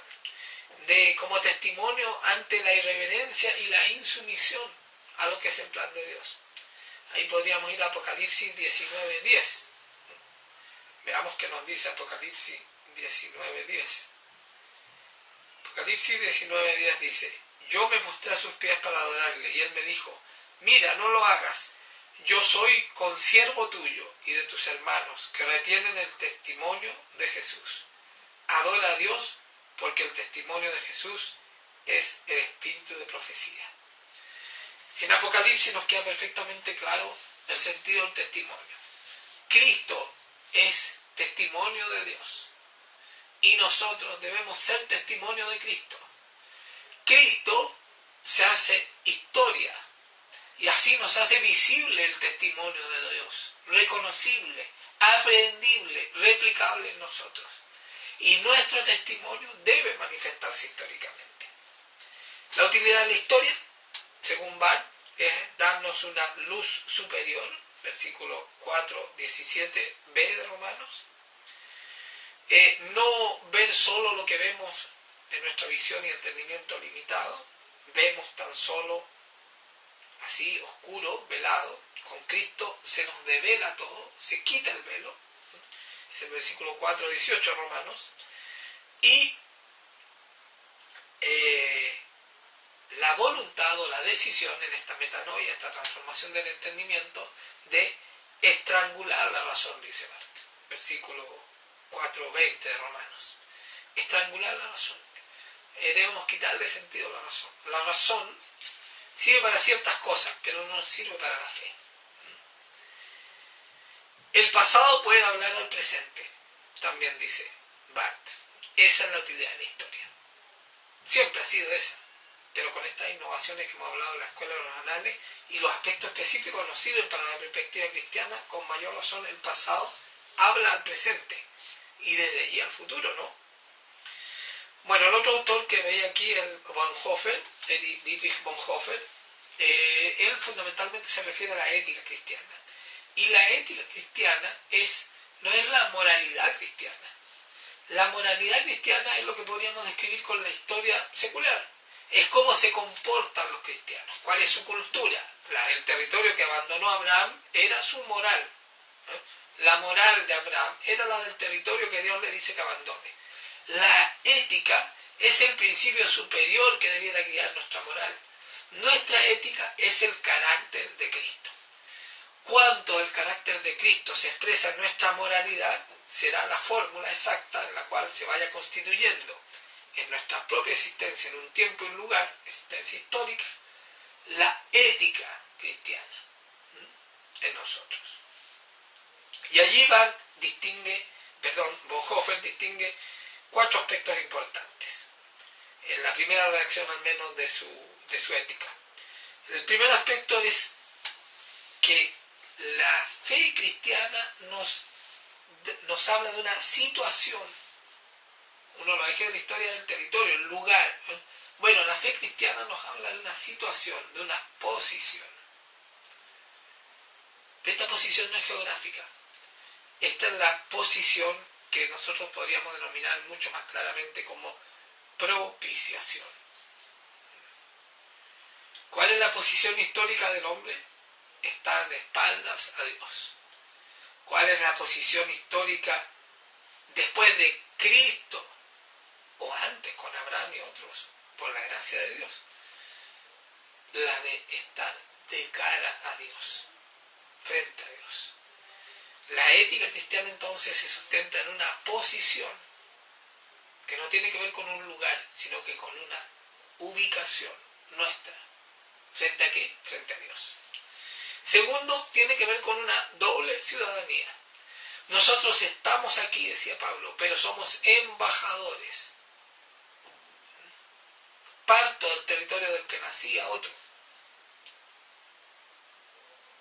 como testimonio ante la irreverencia y la insumisión a lo que es el plan de Dios. Ahí podríamos ir a Apocalipsis 19:10. Veamos qué nos dice Apocalipsis 19:10. Apocalipsis 19:10 dice, yo me postré a sus pies para adorarle, y él me dijo, mira, no lo hagas, yo soy consiervo tuyo y de tus hermanos que retienen el testimonio de Jesús. Adora a Dios porque el testimonio de Jesús es el espíritu de profecía. En Apocalipsis nos queda perfectamente claro el sentido del testimonio. Cristo es testimonio de Dios y nosotros debemos ser testimonio de Cristo. Cristo se hace historia y así nos hace visible el testimonio de Dios, reconocible, aprehendible, replicable en nosotros. Y nuestro testimonio debe manifestarse históricamente. La utilidad de la historia, según Barth, es darnos una luz superior, versículo 4:17b de Romanos. No ver solo lo que vemos en nuestra visión y entendimiento limitado, vemos tan solo así, oscuro, velado. Con Cristo se nos devela todo, se quita el velo. Es el versículo 4:18 de Romanos. Y la voluntad o la decisión en esta metanoia, esta transformación del entendimiento, de estrangular la razón, dice Barth. Versículo 4:20 de Romanos. Estrangular la razón. debemos quitarle sentido a la razón. La razón sirve para ciertas cosas, pero no sirve para la fe. El pasado puede hablar al presente, también dice Barth. Esa es la utilidad de la historia. Siempre ha sido esa. Pero con estas innovaciones que hemos hablado en la escuela de los anales y los aspectos específicos nos sirven para la perspectiva cristiana, con mayor razón el pasado habla al presente y desde allí al futuro, ¿no? Bueno, el otro autor que veía aquí, el Bonhoeffer, Dietrich Bonhoeffer, él fundamentalmente se refiere a la ética cristiana. Y la ética cristiana no es la moralidad cristiana. La moralidad cristiana es lo que podríamos describir con la historia secular. Es cómo se comportan los cristianos, cuál es su cultura. El territorio que abandonó Abraham era su moral. La moral de Abraham era la del territorio que Dios le dice que abandone. La ética es el principio superior que debiera guiar nuestra moral. Nuestra ética es el carácter de Cristo. Cuánto el carácter de Cristo se expresa en nuestra moralidad será la fórmula exacta en la cual se vaya constituyendo en nuestra propia existencia, en un tiempo y un lugar, existencia histórica, la ética cristiana en nosotros. Y allí Bonhoeffer distingue 4 aspectos importantes. En la primera redacción al menos de su ética. El primer aspecto es que la fe cristiana nos habla de una situación. Uno lo deja de la historia del territorio, el lugar. Bueno, la fe cristiana nos habla de una situación, de una posición. Pero esta posición no es geográfica. Esta es la posición que nosotros podríamos denominar mucho más claramente como propiciación. ¿Cuál es la posición histórica del hombre? Estar de espaldas a Dios. ¿Cuál es la posición histórica después de Cristo o antes con Abraham y otros, por la gracia de Dios? La de estar de cara a Dios, frente a Dios. La ética cristiana entonces se sustenta en una posición que no tiene que ver con un lugar, sino que con una ubicación nuestra. ¿Frente a qué? Frente a Dios. Segundo, tiene que ver con una doble ciudadanía. Nosotros estamos aquí, decía Pablo, pero somos embajadores. Parto del territorio del que nací a otro.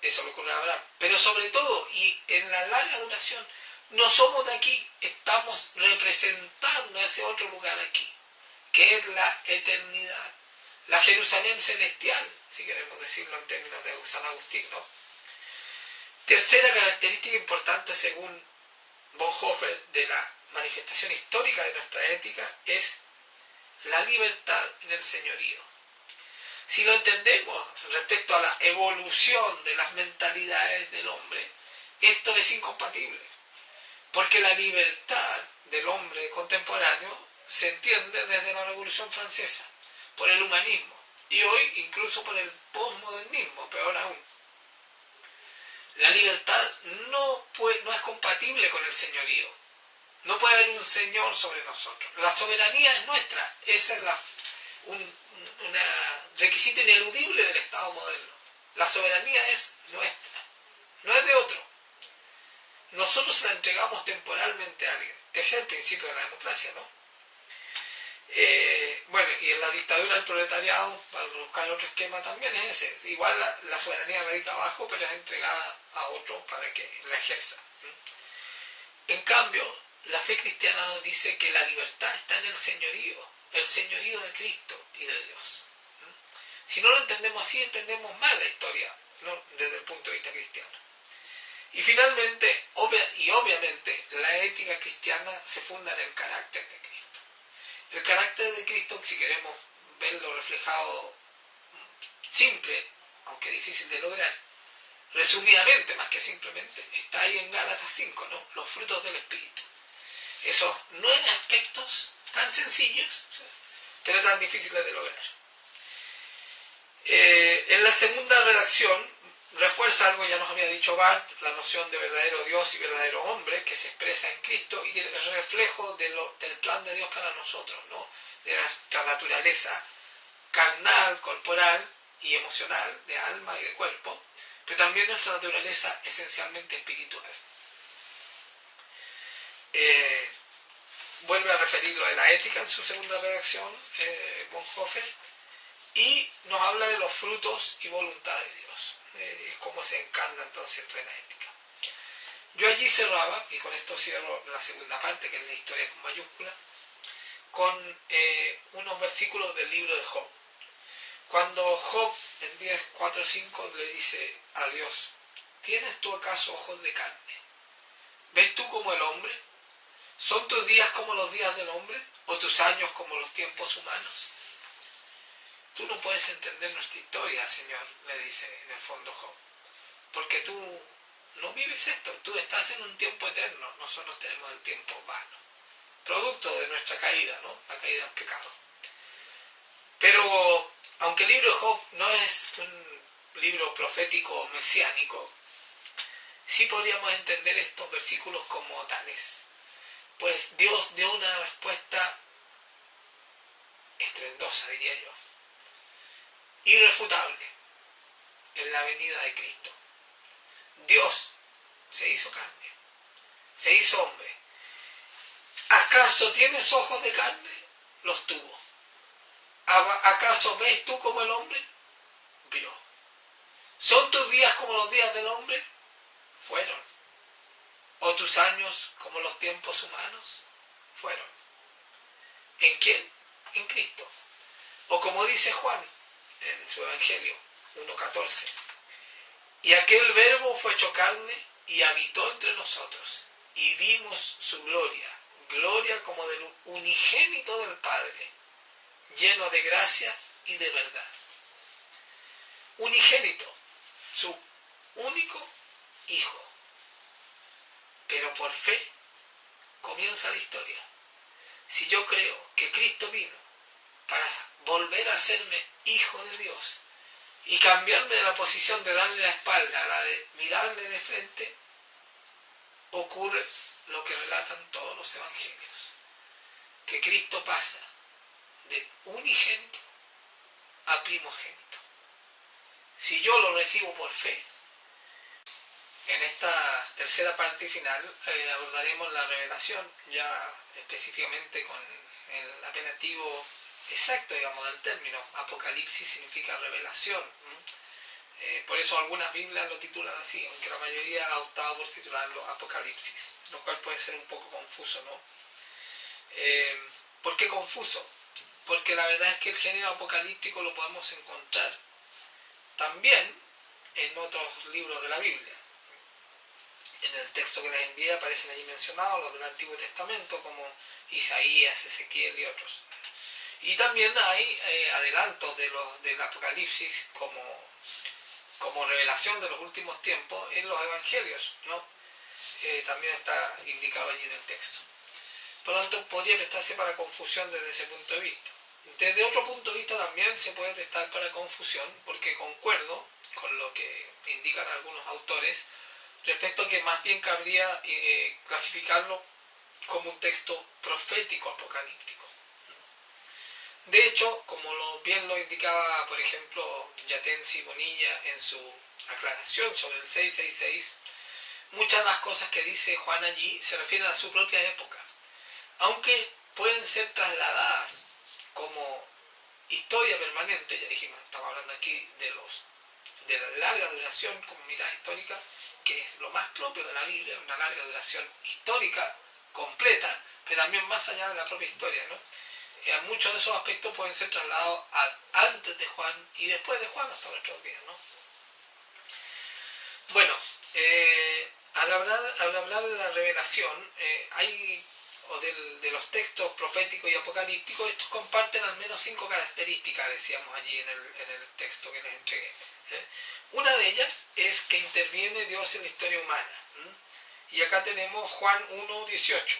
Eso le ocurre a Abraham. Pero sobre todo, y en la larga duración, no somos de aquí, estamos representando ese otro lugar aquí, que es la eternidad, la Jerusalén celestial, si queremos decirlo en términos de San Agustín, ¿no? Tercera característica importante, según Bonhoeffer, de la manifestación histórica de nuestra ética es la libertad en el señorío. Si lo entendemos respecto a la evolución de las mentalidades del hombre, esto es incompatible, porque la libertad del hombre contemporáneo se entiende desde la Revolución Francesa, por el humanismo, y hoy incluso por el posmodernismo, peor aún. La libertad no es compatible con el señorío. No puede haber un señor sobre nosotros. La soberanía es nuestra. Ese es un requisito ineludible del Estado moderno. La soberanía es nuestra, no es de otro. Nosotros se la entregamos temporalmente a alguien. Ese es el principio de la democracia, ¿no? Bueno, y en la dictadura del proletariado, para buscar otro esquema también es ese. Igual la soberanía radica abajo, pero es entregada a otro para que la ejerza. En cambio, la fe cristiana nos dice que la libertad está en el señorío de Cristo y de Dios. Si no lo entendemos así, entendemos mal la historia, ¿no? Desde el punto de vista cristiano. Y finalmente, obviamente, la ética cristiana se funda en el carácter de Cristo. El carácter de Cristo, si queremos verlo reflejado simple, aunque difícil de lograr, resumidamente, más que simplemente, está ahí en Gálatas 5, ¿no? Los frutos del Espíritu. Esos 9 aspectos tan sencillos, pero tan difíciles de lograr. En la segunda redacción refuerza algo que ya nos había dicho Barth, la noción de verdadero Dios y verdadero hombre que se expresa en Cristo y el reflejo del plan de Dios para nosotros, ¿no? de nuestra naturaleza carnal, corporal y emocional, de alma y de cuerpo, pero también nuestra naturaleza esencialmente espiritual. Vuelve a referir lo de la ética en su segunda redacción, Bonhoeffer, y nos habla de los frutos y voluntad de Dios, cómo se encarna entonces esto de la ética. Yo allí cerraba, y con esto cierro la segunda parte, que es la historia con mayúscula, con unos versículos del libro de Job. Cuando Job en 10:4-5 le dice a Dios: ¿tienes tú acaso ojos de carne? ¿Ves tú como el hombre? ¿Son tus días como los días del hombre? ¿O tus años como los tiempos humanos? Tú no puedes entender nuestra historia, Señor, le dice en el fondo Job, porque tú no vives esto, tú estás en un tiempo eterno, nosotros tenemos el tiempo vano, producto de nuestra caída, ¿no? La caída en pecado. Pero, aunque el libro de Job no es un libro profético mesiánico, sí podríamos entender estos versículos como tales. Pues Dios dio una respuesta estruendosa, diría yo, irrefutable, en la venida de Cristo. Dios se hizo carne, se hizo hombre. ¿Acaso tienes ojos de carne? Los tuvo. ¿Acaso ves tú como el hombre? Vio. ¿Son tus días como los días del hombre? Fueron. ¿O tus años como los tiempos humanos? Fueron. ¿En quién? En Cristo. O como dice Juan en su Evangelio 1:14, y aquel verbo fue hecho carne y habitó entre nosotros, y vimos su gloria, gloria como del unigénito del Padre, lleno de gracia y de verdad. Unigénito, su único Hijo. Pero por fe comienza la historia. Si yo creo que Cristo vino para volver a hacerme hijo de Dios y cambiarme de la posición de darle la espalda a la de mirarle de frente, ocurre lo que relatan todos los evangelios, que Cristo pasa de unigénito a primogénito. Si yo lo recibo por fe, en esta tercera parte y final abordaremos la revelación, ya específicamente con el apelativo exacto, digamos, del término. Apocalipsis significa revelación. Por eso algunas Biblias lo titulan así, aunque la mayoría ha optado por titularlo Apocalipsis, lo cual puede ser un poco confuso, ¿no? ¿Por qué confuso? Porque la verdad es que el género apocalíptico lo podemos encontrar también en otros libros de la Biblia. En el texto que les envié aparecen allí mencionados los del Antiguo Testamento, como Isaías, Ezequiel y otros. Y también hay adelantos del Apocalipsis como revelación de los últimos tiempos en los Evangelios, ¿no? También está indicado allí en el texto. Por lo tanto, podría prestarse para confusión desde ese punto de vista. Desde otro punto de vista también se puede prestar para confusión, porque concuerdo con lo que indican algunos autores respecto a que más bien cabría clasificarlo como un texto profético apocalíptico. De hecho, como bien lo indicaba, por ejemplo, Yatensi Bonilla en su aclaración sobre el 666, muchas de las cosas que dice Juan allí se refieren a su propia época, aunque pueden ser trasladadas como historia permanente. Ya dijimos, estamos hablando aquí de la larga duración como mirada histórica, que es lo más propio de la Biblia, una larga duración histórica completa, pero también más allá de la propia historia, ¿no? Muchos de esos aspectos pueden ser trasladados antes de Juan y después de Juan hasta nuestros días, ¿no? Bueno, al hablar de la revelación, de los textos proféticos y apocalípticos, estos comparten al menos 5 características, decíamos allí en el texto que les entregué. Una de ellas es que interviene Dios en la historia humana. Y acá tenemos Juan 1:18,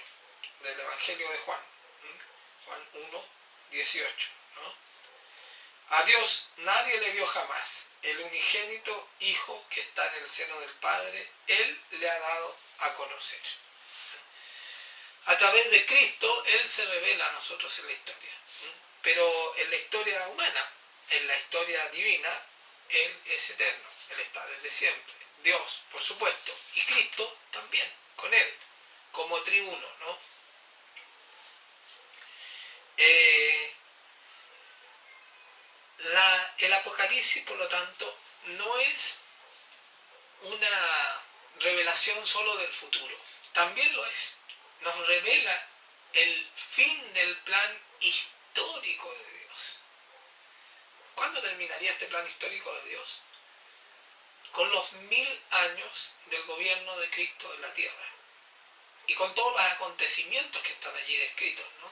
del Evangelio de Juan. Juan 1:18, ¿no? A Dios nadie le vio jamás. El unigénito Hijo que está en el seno del Padre, Él le ha dado a conocer. A través de Cristo, Él se revela a nosotros en la historia. pero en la historia humana, en la historia divina, Él es eterno, Él está desde siempre. Dios, por supuesto, y Cristo también, con Él, como triuno, ¿no? El Apocalipsis, por lo tanto, no es una revelación solo del futuro, también lo es. Nos revela el fin del plan histórico de Dios. ¿Cuándo terminaría este plan histórico de Dios? Con los 1000 años del gobierno de Cristo en la tierra y con todos los acontecimientos que están allí descritos, ¿no?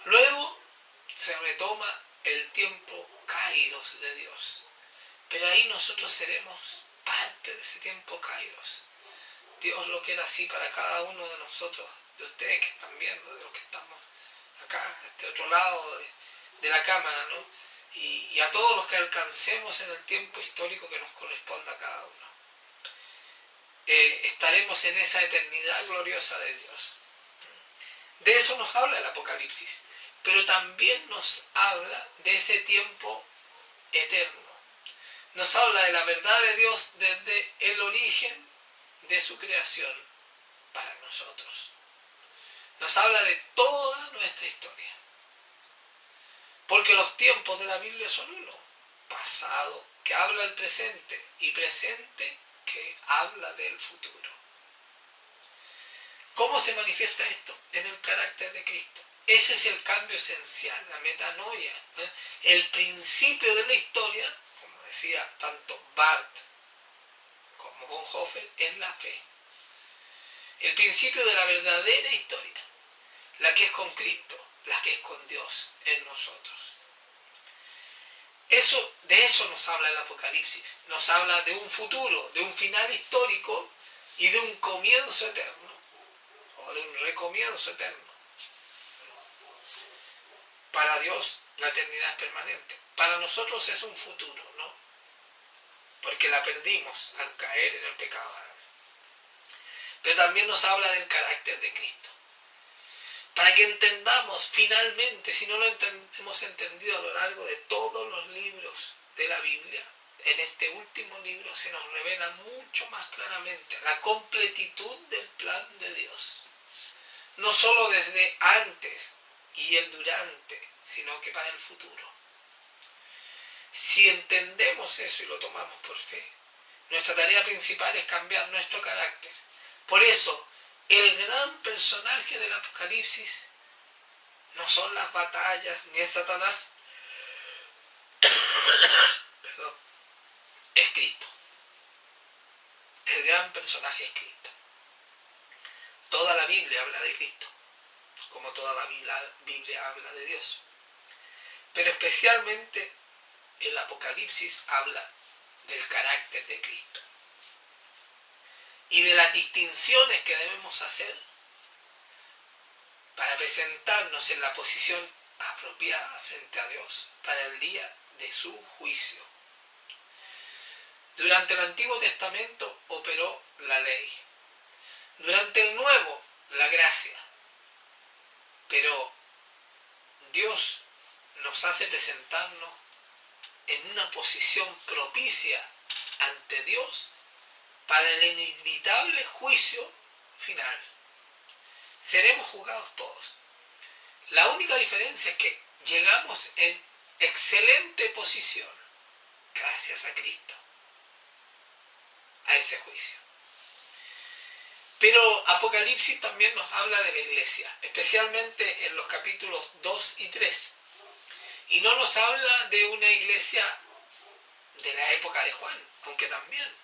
Luego se retoma el tiempo Kairos de Dios, pero ahí nosotros seremos parte de ese tiempo Kairos. Dios lo quiere así para cada uno de nosotros, de ustedes que están viendo, de los que estamos acá, a este otro lado de la cámara, ¿no? Y a todos los que alcancemos en el tiempo histórico que nos corresponda a cada uno. Estaremos en esa eternidad gloriosa de Dios. De eso nos habla el Apocalipsis, pero también nos habla de ese tiempo eterno. Nos habla de la verdad de Dios desde el origen de su creación para nosotros. Nos habla de toda nuestra historia. Porque los tiempos de la Biblia son uno. Pasado, que habla del presente, y presente, que habla del futuro. ¿Cómo se manifiesta esto? En el carácter de Cristo. Ese es el cambio esencial, la metanoia. El principio de la historia, como decía tanto Barth como Bonhoeffer, es la fe. El principio de la verdadera historia, la que es con Cristo, la que es con Dios en nosotros. De eso nos habla el Apocalipsis. Nos habla de un futuro, de un final histórico y de un comienzo eterno, o de un recomienzo eterno. Para Dios la eternidad es permanente. Para nosotros es un futuro, ¿no? Porque la perdimos al caer en el pecado. Pero también nos habla del carácter de Cristo. Para que entendamos finalmente, si no lo hemos entendido a lo largo de todos los libros de la Biblia, en este último libro se nos revela mucho más claramente la completitud del plan de Dios. No solo desde antes y el durante, sino que para el futuro. Si entendemos eso y lo tomamos por fe, nuestra tarea principal es cambiar nuestro carácter. Por eso, el gran personaje del Apocalipsis no son las batallas ni es Satanás, perdón, es Cristo. El gran personaje es Cristo. Toda la Biblia habla de Cristo, como toda la Biblia habla de Dios. Pero especialmente el Apocalipsis habla del carácter de Cristo y de las distinciones que debemos hacer para presentarnos en la posición apropiada frente a Dios para el día de su juicio. Durante el Antiguo Testamento operó la ley. Durante el Nuevo, la gracia. Pero Dios nos hace presentarnos en una posición propicia ante Dios para el inevitable juicio final. Seremos juzgados todos. La única diferencia es que llegamos en excelente posición, gracias a Cristo, a ese juicio. Pero Apocalipsis también nos habla de la iglesia, especialmente en los capítulos 2 y 3. Y no nos habla de una iglesia de la época de Juan, aunque también,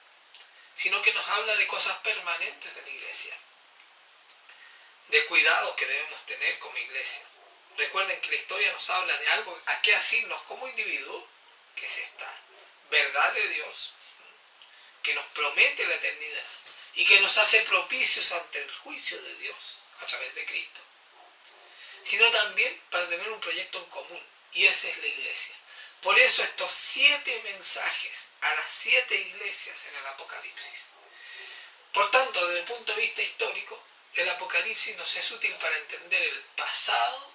sino que nos habla de cosas permanentes de la iglesia, de cuidados que debemos tener como iglesia. Recuerden que la historia nos habla de algo a qué asirnos como individuo, que es esta verdad de Dios, que nos promete la eternidad y que nos hace propicios ante el juicio de Dios a través de Cristo, sino también para tener un proyecto en común, y esa es la iglesia. Por eso estos 7 mensajes a las 7 iglesias en el Apocalipsis. Por tanto, desde el punto de vista histórico, el Apocalipsis nos es útil para entender el pasado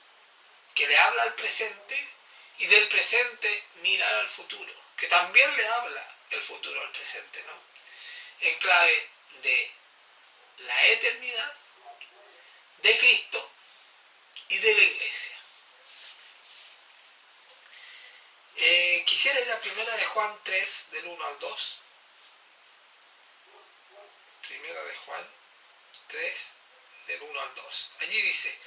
que le habla al presente, y del presente mirar al futuro, que también le habla el futuro al presente, ¿no? En clave de la eternidad, de Cristo y de la Iglesia. Quisiera ir a Primera de Juan 3, del 1 al 2. Primera de Juan 3, del 1 al 2. Allí dice: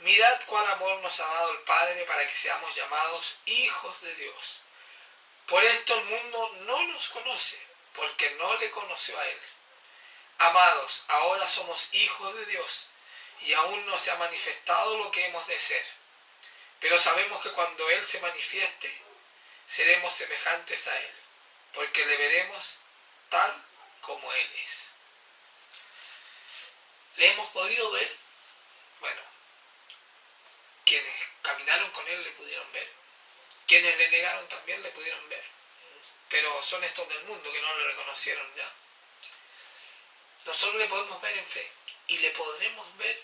mirad cuál amor nos ha dado el Padre para que seamos llamados hijos de Dios. Por esto el mundo no nos conoce, porque no le conoció a Él. Amados, ahora somos hijos de Dios, y aún no se ha manifestado lo que hemos de ser. Pero sabemos que cuando Él se manifieste, seremos semejantes a Él, porque le veremos tal como Él es. ¿Le hemos podido ver? Bueno, quienes caminaron con Él le pudieron ver. Quienes le negaron también le pudieron ver. Pero son estos del mundo que no le reconocieron ya. Nosotros le podemos ver en fe. Y le podremos ver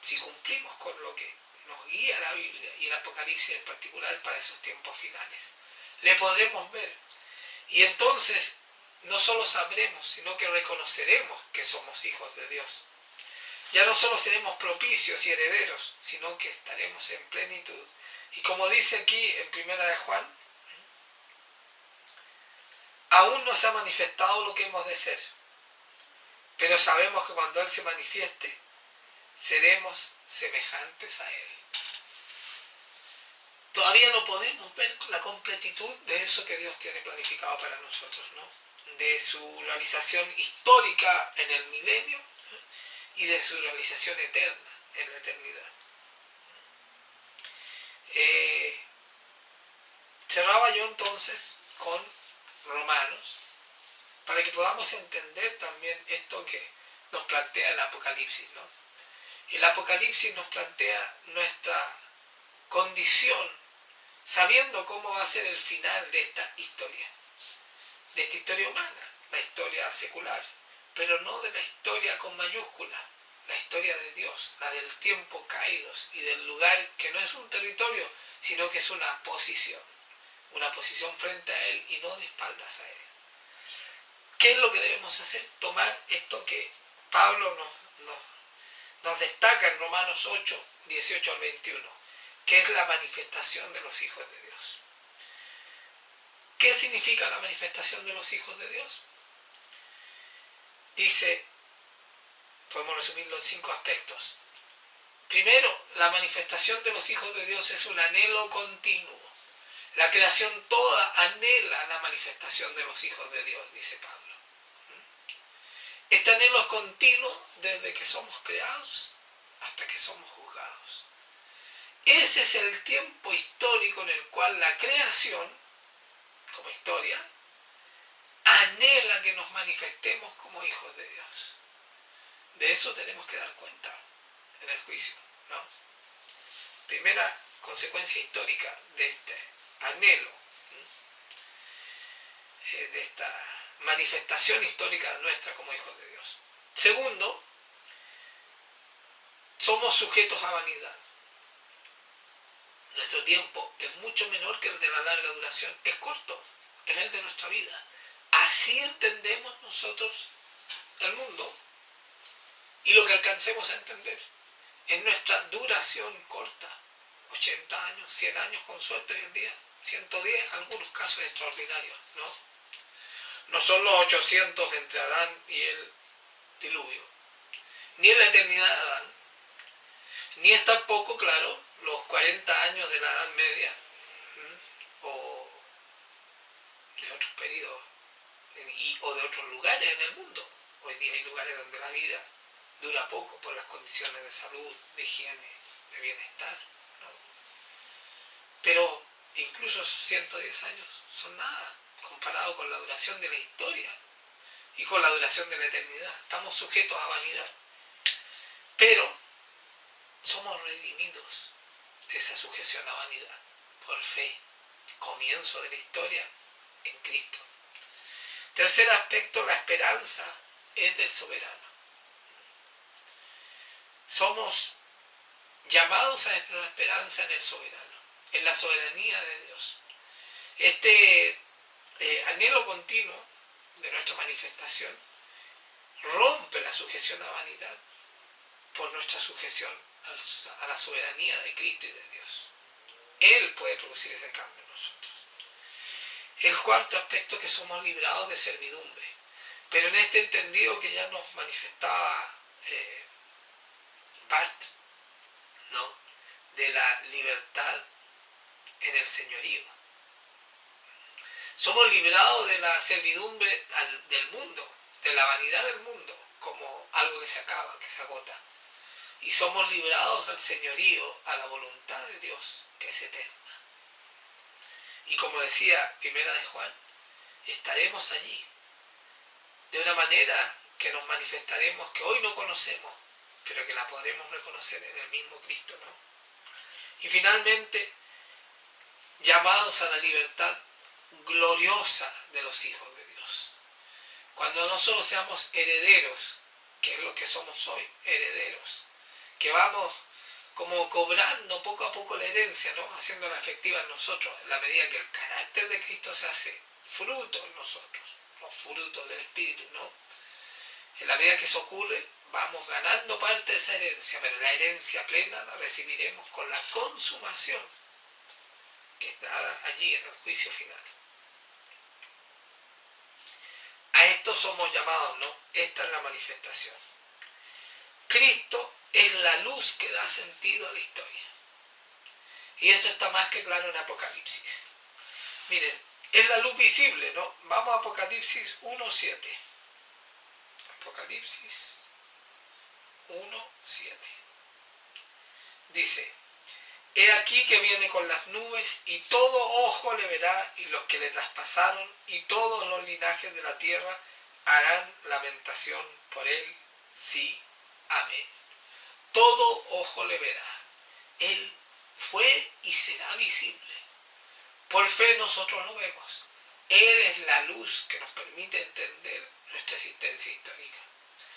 si cumplimos con lo que nos guía la Biblia y el Apocalipsis en particular para esos tiempos finales. Le podremos ver. Y entonces no solo sabremos, sino que reconoceremos que somos hijos de Dios. Ya no solo seremos propicios y herederos, sino que estaremos en plenitud. Y como dice aquí en Primera de Juan, aún no se ha manifestado lo que hemos de ser, pero sabemos que cuando Él se manifieste, seremos semejantes a Él. Todavía no podemos ver la completitud de eso que Dios tiene planificado para nosotros, ¿no? De su realización histórica en el milenio y de su realización eterna en la eternidad. Cerraba yo entonces con Romanos para que podamos entender también esto que nos plantea el Apocalipsis, ¿no? El Apocalipsis nos plantea nuestra condición sabiendo cómo va a ser el final de esta historia humana, la historia secular, pero no de la historia con mayúscula, la historia de Dios, la del tiempo kairos y del lugar que no es un territorio, sino que es una posición frente a Él y no de espaldas a Él. ¿Qué es lo que debemos hacer? Tomar esto que Pablo nos destaca en Romanos 8, 18 al 21, que es la manifestación de los hijos de Dios. ¿Qué significa la manifestación de los hijos de Dios? Dice, podemos resumirlo en 5 aspectos. Primero, la manifestación de los hijos de Dios es un anhelo continuo. La creación toda anhela la manifestación de los hijos de Dios, dice Pablo. Este anhelo es continuo desde que somos creados hasta que somos juzgados. Ese es el tiempo histórico en el cual la creación, como historia, anhela que nos manifestemos como hijos de Dios. De eso tenemos que dar cuenta en el juicio, ¿no? Primera consecuencia histórica de este anhelo, de esta manifestación histórica nuestra como hijos de Dios. Segundo, somos sujetos a vanidad. Nuestro tiempo es mucho menor que el de la larga duración, es corto, es el de nuestra vida. Así entendemos nosotros el mundo y lo que alcancemos a entender. En nuestra duración corta, 80 años, 100 años con suerte hoy en día, 110, algunos casos extraordinarios, ¿no? No son los 800 entre Adán y el diluvio, ni en la eternidad de Adán, ni es tampoco, claro, los 40 años de la Edad Media o de otros periodos o de otros lugares en el mundo. Hoy día hay lugares donde la vida dura poco por las condiciones de salud, de higiene, de bienestar, ¿no? Pero incluso esos 110 años son nada comparado con la duración de la historia y con la duración de la eternidad. Estamos sujetos a vanidad, pero somos redimidos de esa sujeción a vanidad por fe, comienzo de la historia en Cristo. Tercer aspecto, la esperanza es del soberano. Somos llamados a la esperanza en el soberano, en la soberanía de Dios. Este anhelo continuo de nuestra manifestación rompe la sujeción a vanidad por nuestra sujeción a la soberanía de Cristo y de Dios. Él puede producir ese cambio en nosotros. El cuarto aspecto es que somos librados de servidumbre, pero en este entendido que ya nos manifestaba Bart, ¿no? De la libertad en el señorío. Somos librados de la servidumbre del mundo, de la vanidad del mundo, como algo que se acaba, que se agota. Y somos librados del señorío a la voluntad de Dios, que es eterna. Y como decía Primera de Juan, estaremos allí, de una manera que nos manifestaremos, que hoy no conocemos, pero que la podremos reconocer en el mismo Cristo, ¿no? Y finalmente, llamados a la libertad gloriosa de los hijos de Dios. Cuando no solo seamos herederos, que es lo que somos hoy, herederos, que vamos como cobrando poco a poco la herencia, ¿no? Haciéndola efectiva en nosotros, en la medida que el carácter de Cristo se hace fruto en nosotros, los frutos del Espíritu, ¿no? En la medida que eso ocurre, vamos ganando parte de esa herencia, pero la herencia plena la recibiremos con la consumación que está allí en el juicio final. A esto somos llamados, ¿no? Esta es la manifestación. Cristo es la luz que da sentido a la historia. Y esto está más que claro en Apocalipsis. Miren, es la luz visible, ¿no? Vamos a Apocalipsis 1:7. Apocalipsis 1:7. Dice: he aquí que viene con las nubes, y todo ojo le verá, y los que le traspasaron, y todos los linajes de la tierra harán lamentación por él. Sí, amén. Todo ojo le verá. Él fue y será visible. Por fe nosotros lo vemos. Él es la luz que nos permite entender nuestra existencia histórica.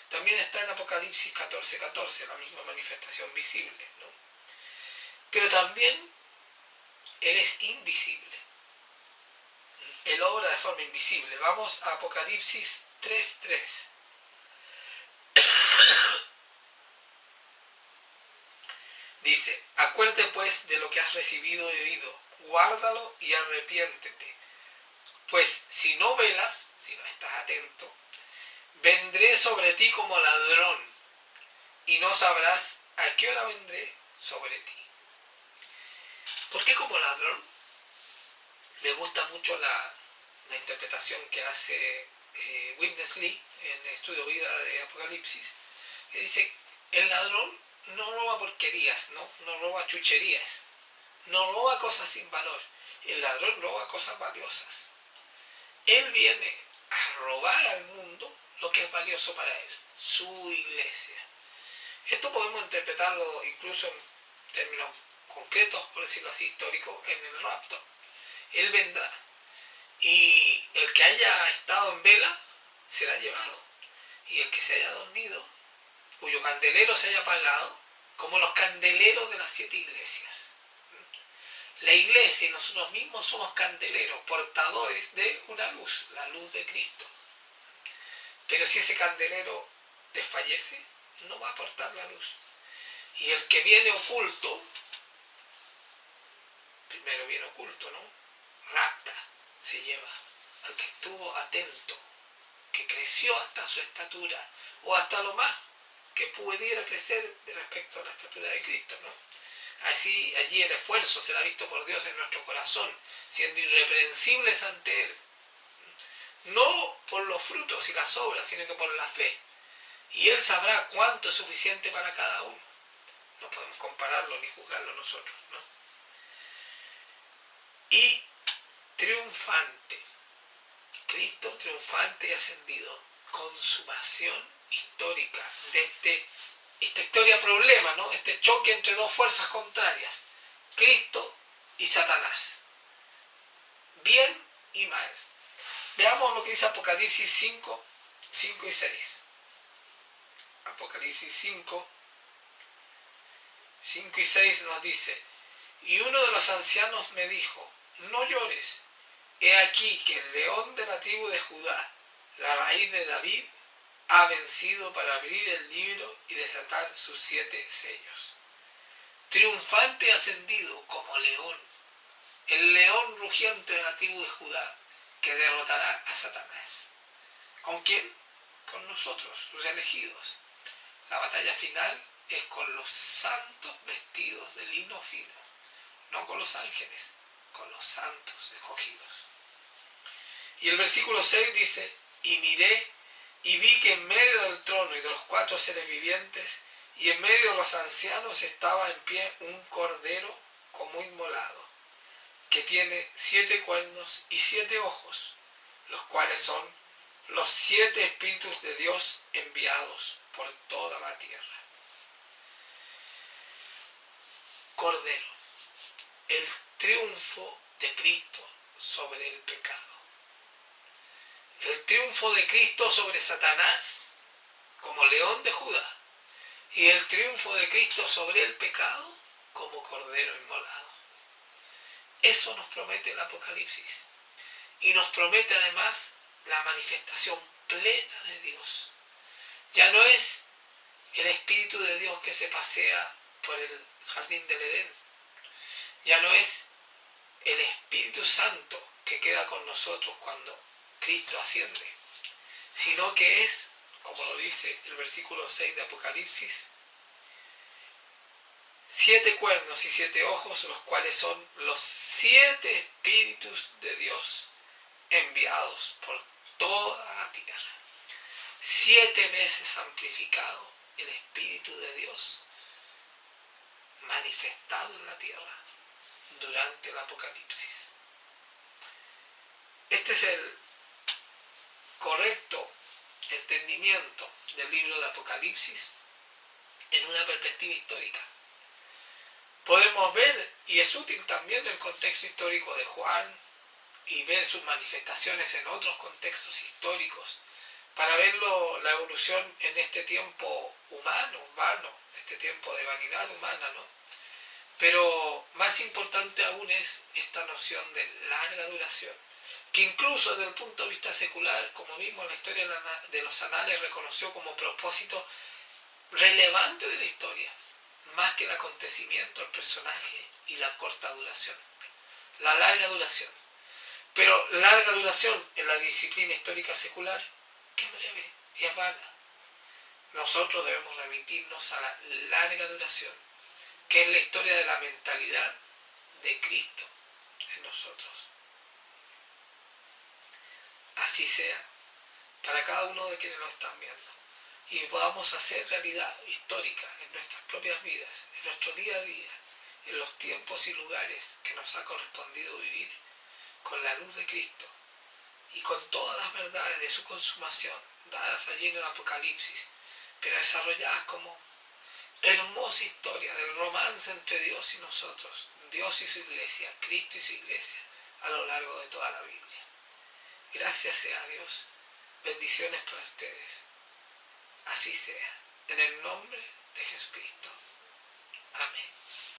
También está en Apocalipsis 14:14, la misma manifestación visible, ¿no? Pero también Él es invisible. Él obra de forma invisible. Vamos a Apocalipsis 3:3. Dice: acuérdate pues de lo que has recibido y oído, guárdalo y arrepiéntete. Pues si no velas, si no estás atento, vendré sobre ti como ladrón, y no sabrás a qué hora vendré sobre ti. ¿Por qué como ladrón? Me gusta mucho la interpretación que hace Witness Lee en Estudio Vida de Apocalipsis, que dice: el ladrón no roba porquerías, no roba chucherías, no roba cosas sin valor. El ladrón roba cosas valiosas. Él viene a robar al mundo lo que es valioso para él, su iglesia. Esto podemos interpretarlo incluso en términos concretos, por decirlo así, históricos, en el rapto. Él vendrá y el que haya estado en vela será llevado, y el que se haya dormido, cuyo candelero se haya apagado, como los candeleros de las 7 iglesias. La iglesia y nosotros mismos somos candeleros, portadores de una luz, la luz de Cristo. Pero si ese candelero desfallece, no va a aportar la luz. Y el que viene oculto, primero viene oculto, ¿no? Rapta, se lleva al que estuvo atento, que creció hasta su estatura, o hasta lo más que pudiera crecer respecto a la estatura de Cristo, ¿no? Así, allí el esfuerzo será visto por Dios en nuestro corazón, siendo irreprensibles ante Él. No por los frutos y las obras, sino que por la fe. Y Él sabrá cuánto es suficiente para cada uno. No podemos compararlo ni juzgarlo nosotros, ¿no? Y triunfante. Cristo triunfante y ascendido. Consumación histórica de esta historia problema, ¿no? Este choque entre dos fuerzas contrarias, Cristo y Satanás, bien y mal. Veamos lo que dice Apocalipsis 5, 5 y 6. Apocalipsis 5, 5 y 6 nos dice: y uno de los ancianos me dijo: no llores, he aquí que el león de la tribu de Judá, la raíz de David, ha vencido para abrir el libro y desatar sus 7 sellos. Triunfante ascendido como león, el león rugiente de la tribu de Judá, que derrotará a Satanás. ¿Con quién? Con nosotros, sus elegidos. La batalla final es con los santos vestidos de lino fino, no con los ángeles, con los santos escogidos. Y el versículo 6 dice: y miré y vi que en medio del trono y de los 4 seres vivientes y en medio de los ancianos estaba en pie un cordero como inmolado, que tiene 7 cuernos y 7 ojos, los cuales son los 7 espíritus de Dios enviados por toda la tierra. Cordero, el triunfo de Cristo sobre el pecado. El triunfo de Cristo sobre Satanás como león de Judá y el triunfo de Cristo sobre el pecado como cordero inmolado. Eso nos promete el Apocalipsis y nos promete además la manifestación plena de Dios. Ya no es el Espíritu de Dios que se pasea por el jardín del Edén, ya no es el Espíritu Santo que queda con nosotros cuando Cristo asciende, sino que es, como lo dice el versículo 6 de Apocalipsis, 7 cuernos y 7 ojos, los cuales son los 7 espíritus de Dios enviados por toda la tierra. 7 veces amplificado el Espíritu de Dios manifestado en la tierra durante el Apocalipsis. Este es el correcto entendimiento del libro de Apocalipsis en una perspectiva histórica. Podemos ver, y es útil también el contexto histórico de Juan, y ver sus manifestaciones en otros contextos históricos, para ver la evolución en este tiempo humano, vano, este tiempo de vanidad humana, ¿no? Pero más importante aún es esta noción de larga duración, que incluso desde el punto de vista secular, como vimos en la historia de los anales, reconoció como propósito relevante de la historia, más que el acontecimiento, el personaje y la corta duración. La larga duración. Pero larga duración en la disciplina histórica secular, qué breve y es vana. Nosotros debemos remitirnos a la larga duración, que es la historia de la mentalidad de Cristo en nosotros. Así sea para cada uno de quienes lo están viendo, y podamos hacer realidad histórica en nuestras propias vidas, en nuestro día a día, en los tiempos y lugares que nos ha correspondido vivir, con la luz de Cristo y con todas las verdades de su consumación, dadas allí en el Apocalipsis, pero desarrolladas como hermosa historia del romance entre Dios y nosotros, Dios y su iglesia, Cristo y su iglesia, a lo largo de toda la Biblia. Gracias sea a Dios. Bendiciones para ustedes. Así sea. En el nombre de Jesucristo. Amén.